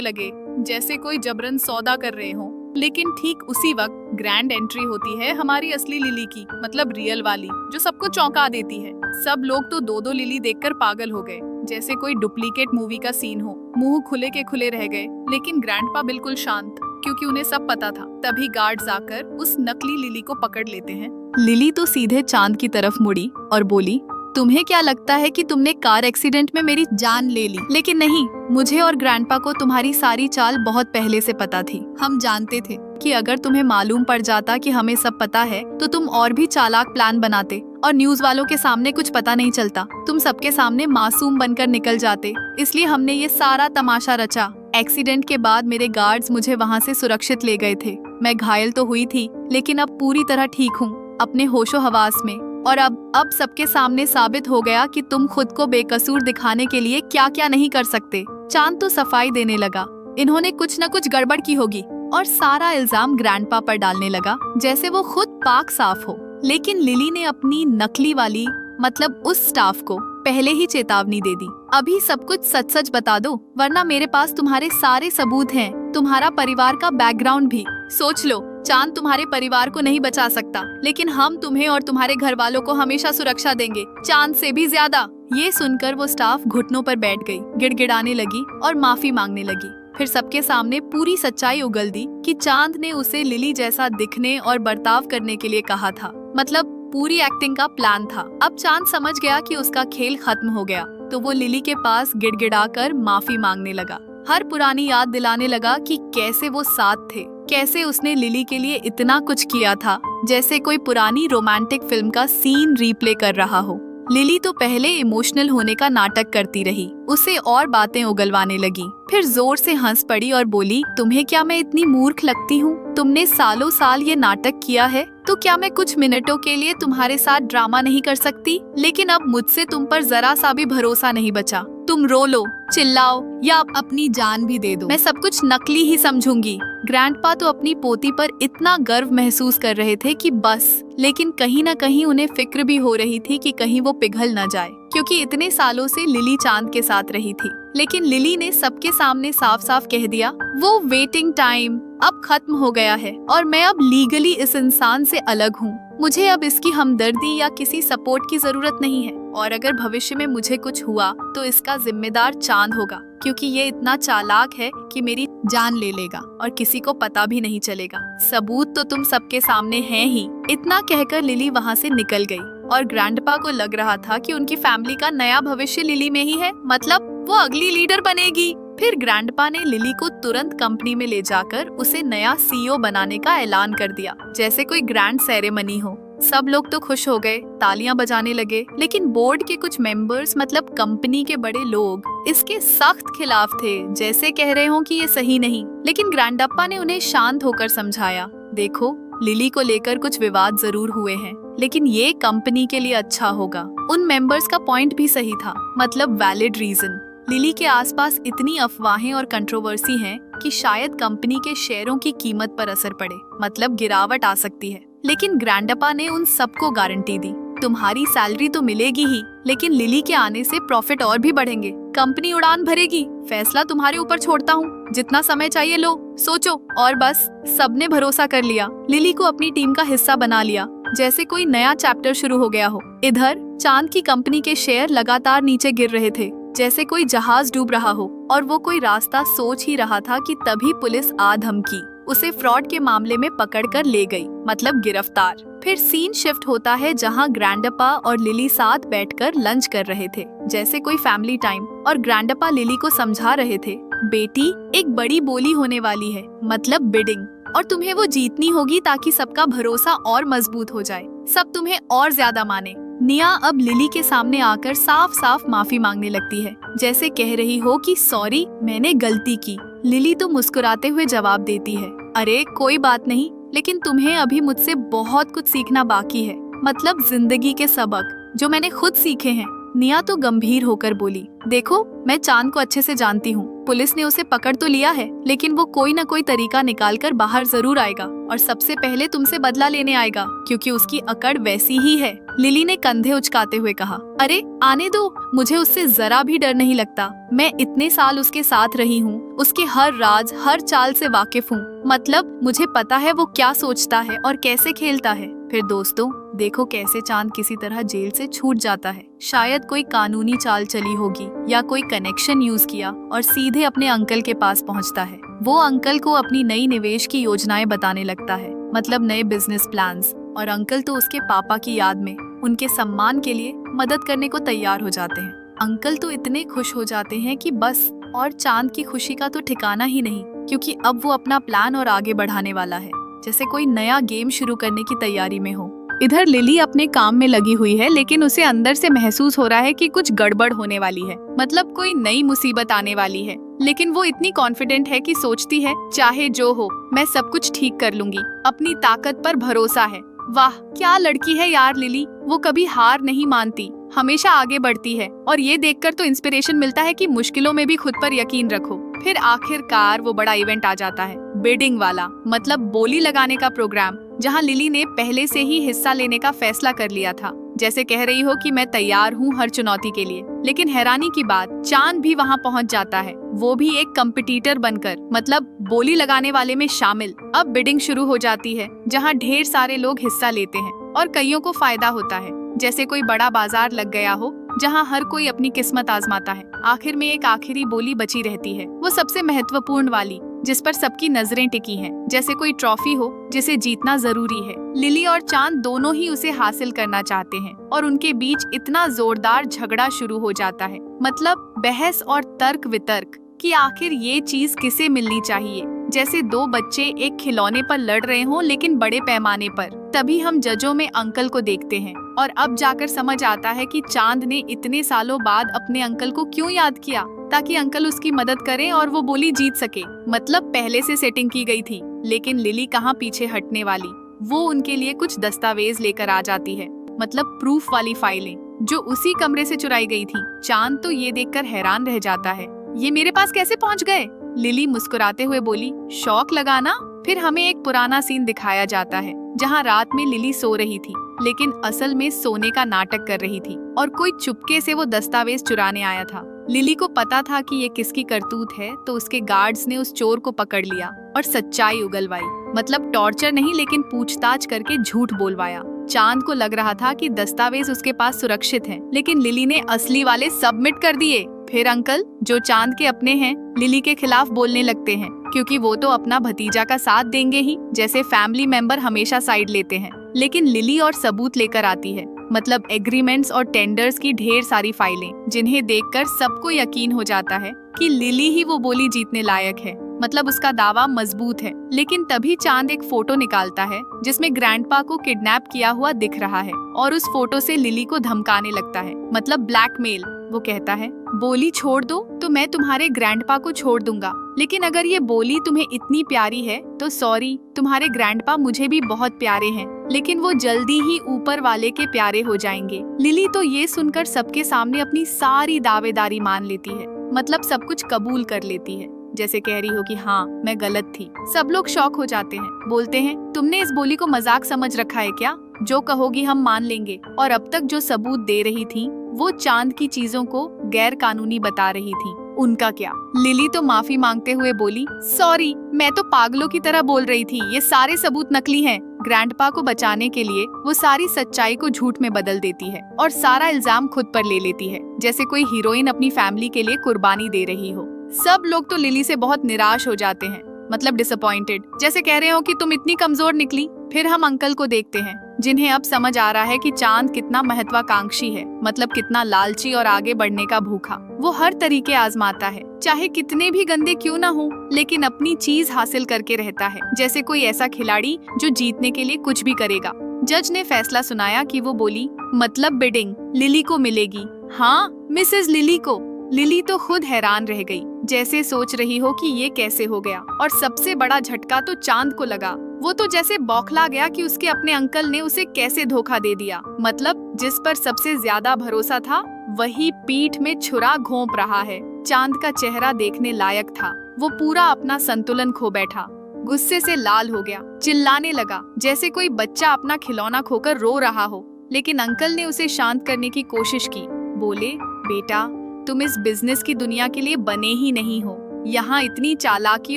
S1: लगे, जैसे कोई जबरन सौदा कर रहे हो। लेकिन ठीक उसी वक्त ग्रैंड एंट्री होती है हमारी असली लिली की, मतलब रियल वाली, जो सबको चौंका देती है। सब लोग तो दो लिली देखकर पागल हो गए, जैसे कोई डुप्लीकेट मूवी का सीन हो। मुंह खुले के खुले रह गए, लेकिन ग्रैंडपा बिल्कुल शांत, क्योंकि उन्हें सब पता था। तभी गार्ड्स आकर उस नकली लिली को पकड़ लेते हैं। लिली तो सीधे चांद की तरफ मुड़ी और बोली, तुम्हें क्या लगता है कि तुमने कार एक्सीडेंट में मेरी जान ले ली? लेकिन नहीं, मुझे और ग्रैंडपा को तुम्हारी सारी चाल बहुत पहले से पता थी। हम जानते थे कि अगर तुम्हें मालूम पड़ जाता कि हमें सब पता है, तो तुम और भी चालाक प्लान बनाते और न्यूज वालों के सामने कुछ पता नहीं चलता। तुम सबके सामने मासूम बनकर निकल जाते, इसलिए हमने ये सारा तमाशा रचा। एक्सीडेंट के बाद मेरे गार्ड्स मुझे वहाँ से सुरक्षित ले गए थे। मैं घायल तो हुई थी, लेकिन अब पूरी तरह ठीक हूँ, अपने होशो हवास में। और अब सबके सामने साबित हो गया कि तुम खुद को बेकसूर दिखाने के लिए क्या क्या नहीं कर सकते। चांद तो सफाई देने लगा, इन्होंने कुछ न कुछ गड़बड़ की होगी, और सारा इल्जाम ग्रैंडपा पर डालने लगा, जैसे वो खुद पाक साफ हो। लेकिन लिली ने अपनी नकली वाली, मतलब उस स्टाफ को पहले ही चेतावनी दे दी, अभी सब कुछ सच सच बता दो, वरना मेरे पास तुम्हारे सारे सबूत हैं, तुम्हारा परिवार का बैकग्राउंड भी। सोच लो, चांद तुम्हारे परिवार को नहीं बचा सकता, लेकिन हम तुम्हें और तुम्हारे घर वालों को हमेशा सुरक्षा देंगे, चांद से भी ज्यादा। ये सुनकर वो स्टाफ घुटनों पर बैठ गई, गिड़गिड़ाने लगी और माफी मांगने लगी। फिर सबके सामने पूरी सच्चाई उगल दी कि चांद ने उसे लिली जैसा दिखने और बर्ताव करने के लिए कहा था, मतलब पूरी एक्टिंग का प्लान था। अब चांद समझ गया कि उसका खेल खत्म हो गया, तो वो लिली के पास गिड़गिड़ाकर माफी मांगने लगा, हर पुरानी याद दिलाने लगा कि कैसे वो साथ थे, कैसे उसने लिली के लिए इतना कुछ किया था, जैसे कोई पुरानी रोमांटिक फिल्म का सीन रीप्ले कर रहा हो। लिली तो पहले इमोशनल होने का नाटक करती रही, उसे और बातें उगलवाने लगी, फिर जोर से हंस पड़ी और बोली, तुम्हें क्या मैं इतनी मूर्ख लगती हूँ? तुमने सालों साल ये नाटक किया है, तो क्या मैं कुछ मिनटों के लिए तुम्हारे साथ ड्रामा नहीं कर सकती? लेकिन अब मुझसे तुम पर जरा सा भी भरोसा नहीं बचा। तुम रो लो, चिल्लाओ या अपनी जान भी दे दो, मैं सब कुछ नकली ही समझूंगी। ग्रैंडपा तो अपनी पोती पर इतना गर्व महसूस कर रहे थे कि बस, लेकिन कहीं न कहीं उन्हें फिक्र भी हो रही थी कि कहीं वो पिघल न जाए, क्योंकि इतने सालों से लिली चांद के साथ रही थी। लेकिन लिली ने सबके सामने साफ साफ कह दिया, वो वेटिंग टाइम अब खत्म हो गया है और मैं अब लीगली इस इंसान से अलग हूँ। मुझे अब इसकी हमदर्दी या किसी सपोर्ट की जरूरत नहीं है, और अगर भविष्य में मुझे कुछ हुआ तो इसका जिम्मेदार चांद होगा, क्योंकि ये इतना चालाक है कि मेरी जान ले लेगा और किसी को पता भी नहीं चलेगा। सबूत तो तुम सबके सामने हैं ही। इतना कहकर लिली वहाँ से निकल गई, और ग्रैंडपा को लग रहा था कि उनकी फैमिली का नया भविष्य लिली में ही है, मतलब वो अगली लीडर बनेगी। फिर ग्रैंडपा ने लिली को तुरंत कंपनी में ले जाकर उसे नया सीईओ बनाने का ऐलान कर दिया, जैसे कोई ग्रैंड सेरेमनी हो। सब लोग तो खुश हो गए, तालियां बजाने लगे, लेकिन बोर्ड के कुछ मेंबर्स, मतलब कंपनी के बड़े लोग, इसके सख्त खिलाफ थे, जैसे कह रहे हो कि ये सही नहीं। लेकिन ग्रैंडप्पा ने उन्हें शांत होकर समझाया, देखो लिली को लेकर कुछ विवाद जरूर हुए हैं, लेकिन ये कंपनी के लिए अच्छा होगा। उन मेंबर्स का पॉइंट भी सही था, मतलब वैलिड रीजन। लिली के आसपास इतनी अफवाहें और कंट्रोवर्सी हैं कि शायद कंपनी के शेयरों की कीमत पर असर पड़े, मतलब गिरावट आ सकती है। लेकिन ग्रैंडप्पा ने उन सबको गारंटी दी, तुम्हारी सैलरी तो मिलेगी ही, लेकिन लिली के आने से प्रॉफिट और भी बढ़ेंगे, कंपनी उड़ान भरेगी, फैसला तुम्हारे ऊपर छोड़ता हूँ, जितना समय चाहिए लो, सोचो। और बस सबने भरोसा कर लिया, लिली को अपनी टीम का हिस्सा बना लिया, जैसे कोई नया चैप्टर शुरू हो गया हो। इधर चांद की कंपनी के शेयर लगातार नीचे गिर रहे थे, जैसे कोई जहाज डूब रहा हो, और वो कोई रास्ता सोच ही रहा था कि तभी पुलिस आ धमकी उसे फ्रॉड के मामले में पकड़कर ले गई, मतलब गिरफ्तार। फिर सीन शिफ्ट होता है जहाँ ग्रैंडपा और लिली साथ बैठकर लंच कर रहे थे, जैसे कोई फैमिली टाइम। और ग्रैंडपा लिली को समझा रहे थे, बेटी एक बड़ी बोली होने वाली है, मतलब बिडिंग, और तुम्हें वो जीतनी होगी ताकि सबका भरोसा और मजबूत हो जाए, सब तुम्हें और ज्यादा माने। निया अब लिली के सामने आकर साफ साफ माफी मांगने लगती है, जैसे कह रही हो कि सॉरी मैंने गलती की। लिली तो मुस्कुराते हुए जवाब देती है, अरे कोई बात नहीं, लेकिन तुम्हें अभी मुझसे बहुत कुछ सीखना बाकी है, मतलब जिंदगी के सबक जो मैंने खुद सीखे हैं। निया तो गंभीर होकर बोली, देखो मैं चांद को अच्छे से जानती हूँ, पुलिस ने उसे पकड़ तो लिया है, लेकिन वो कोई न कोई तरीका निकाल कर बाहर जरूर आएगा और सबसे पहले तुमसे बदला लेने आएगा, क्योंकि उसकी अकड़ वैसी ही है। लिली ने कंधे उचकाते हुए कहा, अरे आने दो, मुझे उससे जरा भी डर नहीं लगता। मैं इतने साल उसके साथ रही हूँ, उसके हर राज हर चाल से वाकिफ हूँ, मतलब मुझे पता है वो क्या सोचता है और कैसे खेलता है। फिर दोस्तों देखो कैसे चांद किसी तरह जेल से छूट जाता है। शायद कोई कानूनी चाल चली होगी या कोई कनेक्शन यूज किया और सीधे अपने अंकल के पास पहुंचता है। वो अंकल को अपनी नई निवेश की योजनाएं बताने लगता है, मतलब नए बिजनेस प्लान्स, और अंकल तो उसके पापा की याद में उनके सम्मान के लिए मदद करने को तैयार हो जाते हैं। अंकल तो इतने खुश हो जाते हैं कि बस, और चांद की खुशी का तो ठिकाना ही नहीं, क्योंकि अब वो अपना प्लान और आगे बढ़ाने वाला है, जैसे कोई नया गेम शुरू करने की तैयारी में हो। इधर लिली अपने काम में लगी हुई है, लेकिन उसे अंदर से महसूस हो रहा है कि कुछ गड़बड़ होने वाली है, मतलब कोई नई मुसीबत आने वाली है। लेकिन वो इतनी कॉन्फिडेंट है कि सोचती है चाहे जो हो मैं सब कुछ ठीक कर लूंगी, अपनी ताकत पर भरोसा है। वाह क्या लड़की है यार लिली, वो कभी हार नहीं मानती, हमेशा आगे बढ़ती है, और ये देखकर तो इंस्पिरेशन मिलता है कि मुश्किलों में भी खुद पर यकीन रखो। फिर आखिरकार वो बड़ा इवेंट आ जाता है, बिडिंग वाला, मतलब बोली लगाने का प्रोग्राम, जहां लिली ने पहले से ही हिस्सा लेने का फैसला कर लिया था, जैसे कह रही हो कि मैं तैयार हूँ हर चुनौती के लिए। लेकिन हैरानी की बात, चांद भी वहाँ पहुँच जाता है, वो भी एक कंपटीटर बनकर, मतलब बोली लगाने वाले में शामिल। अब बिडिंग शुरू हो जाती है, जहाँ ढेर सारे लोग हिस्सा लेते हैं और कईयों को फायदा होता है, जैसे कोई बड़ा बाजार लग गया हो जहाँ हर कोई अपनी किस्मत आजमाता है। आखिर में एक आखिरी बोली बची रहती है, वो सबसे महत्वपूर्ण वाली, जिस पर सबकी नजरें टिकी हैं, जैसे कोई ट्रॉफी हो जिसे जीतना जरूरी है। लिली और चांद दोनों ही उसे हासिल करना चाहते हैं और उनके बीच इतना जोरदार झगड़ा शुरू हो जाता है, मतलब बहस और तर्क वितर्क कि आखिर ये चीज किसे मिलनी चाहिए, जैसे दो बच्चे एक खिलौने पर लड़ रहे हों लेकिन बड़े पैमाने पर। तभी हम जजों में अंकल को देखते हैं और अब जाकर समझ आता है कि चांद ने इतने सालों बाद अपने अंकल को क्यों याद किया, ताकि अंकल उसकी मदद करें और वो बोली जीत सके, मतलब पहले से सेटिंग की गई थी। लेकिन लिली कहाँ पीछे हटने वाली, वो उनके लिए कुछ दस्तावेज लेकर आ जाती है, मतलब प्रूफ वाली फाइलें, जो उसी कमरे से चुराई गई थी। चांद तो ये देखकर हैरान रह जाता है, ये मेरे पास कैसे पहुंच गए? लिली मुस्कुराते हुए बोली, शौक लगाना। फिर हमें एक पुराना सीन दिखाया जाता है, जहां रात में लिली सो रही थी, लेकिन असल में सोने का नाटक कर रही थी, और कोई चुपके से वो दस्तावेज चुराने आया था। लिली को पता था कि ये किसकी करतूत है, तो उसके गार्ड्स ने उस चोर को पकड़ लिया और सच्चाई उगलवाई, मतलब टॉर्चर नहीं लेकिन पूछताछ करके झूठ बोलवाया। चांद को लग रहा था कि दस्तावेज उसके पास सुरक्षित हैं, लेकिन लिली ने असली वाले सबमिट कर दिए। फिर अंकल, जो चांद के अपने हैं, लिली के खिलाफ बोलने लगते हैं, क्योंकि वो तो अपना भतीजा का साथ देंगे ही, जैसे फैमिली मेंबर हमेशा साइड लेते हैं। लेकिन लिली और सबूत लेकर आती है, मतलब एग्रीमेंट्स और टेंडर्स की ढेर सारी फाइलें, जिन्हें देखकर सबको यकीन हो जाता है कि लिली ही वो बोली जीतने लायक है, मतलब उसका दावा मजबूत है। लेकिन तभी चांद एक फोटो निकालता है जिसमें ग्रैंडपा को किडनैप किया हुआ दिख रहा है, और उस फोटो से लिली को धमकाने लगता है, मतलब ब्लैकमेल। वो कहता है, बोली छोड़ दो तो मैं तुम्हारे ग्रैंडपा को छोड़ दूंगा, लेकिन अगर ये बोली तुम्हें इतनी प्यारी है तो सॉरी, तुम्हारे ग्रैंडपा मुझे भी बहुत प्यारे हैं, लेकिन वो जल्दी ही ऊपर वाले के प्यारे हो जाएंगे। लिली तो ये सुनकर सबके सामने अपनी सारी दावेदारी मान लेती है, मतलब सब कुछ कबूल कर लेती है, जैसे कह रही हो कि हाँ मैं गलत थी। सब लोग शॉक हो जाते हैं, बोलते हैं तुमने इस बोली को मजाक समझ रखा है क्या, जो कहोगी हम मान लेंगे। और अब तक जो सबूत दे रही थी वो चांद की चीजों को गैर कानूनी बता रही थी, उनका क्या? लिली तो माफी मांगते हुए बोली, सॉरी मैं तो पागलों की तरह बोल रही थी, ये सारे सबूत नकली हैं। ग्रैंडपा को बचाने के लिए वो सारी सच्चाई को झूठ में बदल देती है और सारा इल्जाम खुद पर ले लेती है, जैसे कोई हीरोइन अपनी फैमिली के लिए कुर्बानी दे रही हो। सब लोग तो लिली से बहुत निराश हो जाते हैं, मतलब डिसअपॉइंटेड, जैसे कह रहे हो कि तुम इतनी कमजोर निकली। फिर हम अंकल को देखते हैं, जिन्हें अब समझ आ रहा है कि चांद कितना महत्वाकांक्षी है, मतलब कितना लालची और आगे बढ़ने का भूखा। वो हर तरीके आजमाता है, चाहे कितने भी गंदे क्यों ना हो, लेकिन अपनी चीज हासिल करके रहता है, जैसे कोई ऐसा खिलाड़ी जो जीतने के लिए कुछ भी करेगा। जज ने फैसला सुनाया कि वो बोली, मतलब बिडिंग लिली को मिलेगी। हाँ, मिसेस लिली को। लिली तो खुद हैरान रह गई, जैसे सोच रही हो कि ये कैसे हो गया। और सबसे बड़ा झटका तो चांद को लगा। वो तो जैसे बौखला गया कि उसके अपने अंकल ने उसे कैसे धोखा दे दिया। मतलब जिस पर सबसे ज्यादा भरोसा था, वही पीठ में छुरा घोंप रहा है। चांद का चेहरा देखने लायक था। वो पूरा अपना संतुलन खो बैठा, गुस्से से लाल हो गया, चिल्लाने लगा जैसे कोई बच्चा अपना खिलौना खोकर रो रहा हो। लेकिन अंकल ने उसे शांत करने की कोशिश की। बोले, बेटा, तुम इस बिजनेस की दुनिया के लिए बने ही नहीं हो। यहाँ इतनी चालाकी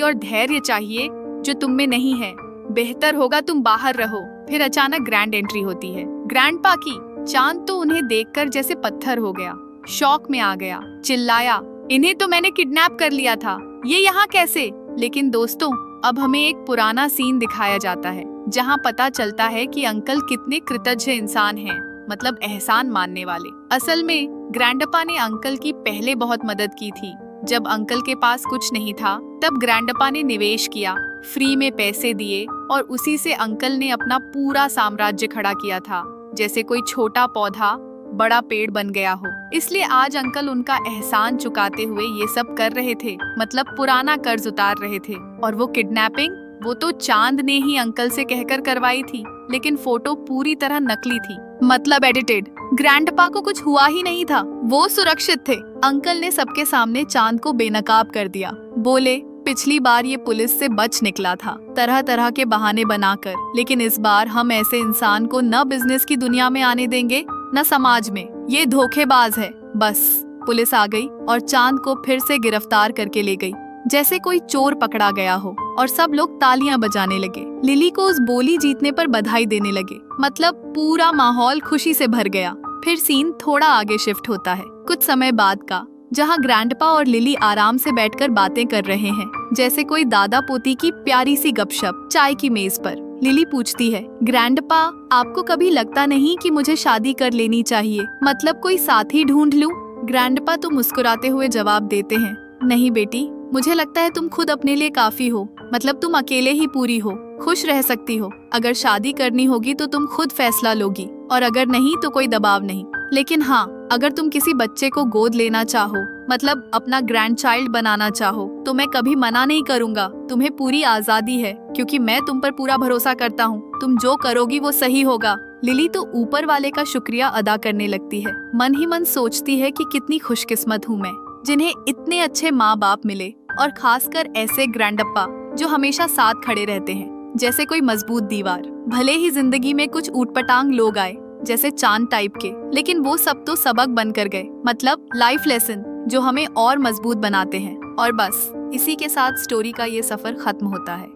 S1: और धैर्य चाहिए जो तुम में नहीं है। बेहतर होगा तुम बाहर रहो। फिर अचानक ग्रैंड एंट्री होती है, ग्रैंडपा की। चांद तो उन्हें देखकर जैसे पत्थर हो गया, शॉक में आ गया, चिल्लाया, इन्हें तो मैंने किडनैप कर लिया था, ये यहाँ कैसे? लेकिन दोस्तों, अब हमें एक पुराना सीन दिखाया जाता है, जहाँ पता चलता है कि अंकल कितने कृतज्ञ इंसान हैं, मतलब एहसान मानने वाले। असल में ग्रैंडपा ने अंकल की पहले बहुत मदद की थी। जब अंकल के पास कुछ नहीं था, तब ग्रैंडपा ने निवेश किया, फ्री में पैसे दिए, और उसी से अंकल ने अपना पूरा साम्राज्य खड़ा किया था। जैसे कोई छोटा पौधा बड़ा पेड़ बन गया हो। इसलिए आज अंकल उनका एहसान चुकाते हुए ये सब कर रहे थे, मतलब पुराना कर्ज उतार रहे थे। और वो किडनैपिंग, वो तो चांद ने ही अंकल से कहकर करवाई थी, लेकिन फोटो पूरी तरह नकली थी, मतलब एडिटेड। ग्रैंडपा को कुछ हुआ ही नहीं था, वो सुरक्षित थे। अंकल ने सबके सामने चांद को बेनकाब कर दिया। बोले, पिछली बार ये पुलिस से बच निकला था, तरह तरह के बहाने बनाकर, लेकिन इस बार हम ऐसे इंसान को न बिजनेस की दुनिया में आने देंगे, न समाज में। ये धोखेबाज है। बस पुलिस आ गई और चांद को फिर से गिरफ्तार करके ले गई, जैसे कोई चोर पकड़ा गया हो। और सब लोग तालियां बजाने लगे, लिली को उस बोली जीतने पर बधाई देने लगे। मतलब पूरा माहौल खुशी से भर गया। फिर सीन थोड़ा आगे शिफ्ट होता है, कुछ समय बाद का, जहाँ ग्रैंडपा और लिली आराम से बैठकर बातें कर रहे हैं, जैसे कोई दादा पोती की प्यारी सी गपशप चाय की मेज पर। लिली पूछती है, ग्रैंडपा, आपको कभी लगता नहीं कि मुझे शादी कर लेनी चाहिए, मतलब कोई साथी ढूंढ लूं? ग्रैंडपा तो मुस्कुराते हुए जवाब देते हैं, नहीं बेटी, मुझे लगता है तुम खुद अपने लिए काफी हो, मतलब तुम अकेले ही पूरी हो, खुश रह सकती हो। अगर शादी करनी होगी तो तुम खुद फैसला लोगी, और अगर नहीं तो कोई दबाव नहीं। लेकिन हाँ, अगर तुम किसी बच्चे को गोद लेना चाहो, मतलब अपना ग्रैंड चाइल्ड बनाना चाहो, तो मैं कभी मना नहीं करूँगा। तुम्हें पूरी आजादी है, क्योंकि मैं तुम पर पूरा भरोसा करता हूँ। तुम जो करोगी वो सही होगा। लिली तो ऊपर वाले का शुक्रिया अदा करने लगती है, मन ही मन सोचती है कि कितनी खुशकिस्मत हूँ मैं, जिन्हें इतने अच्छे माँ बाप मिले, और खासकर ऐसे ग्रैंडप्पा जो हमेशा साथ खड़े रहते हैं, जैसे कोई मजबूत दीवार। भले ही जिंदगी में कुछ ऊटपटांग लोग आए, जैसे चांद टाइप के, लेकिन वो सब तो सबक बन कर गए, मतलब लाइफ लेसन जो हमें और मजबूत बनाते हैं। और बस इसी के साथ स्टोरी का ये सफर खत्म होता है।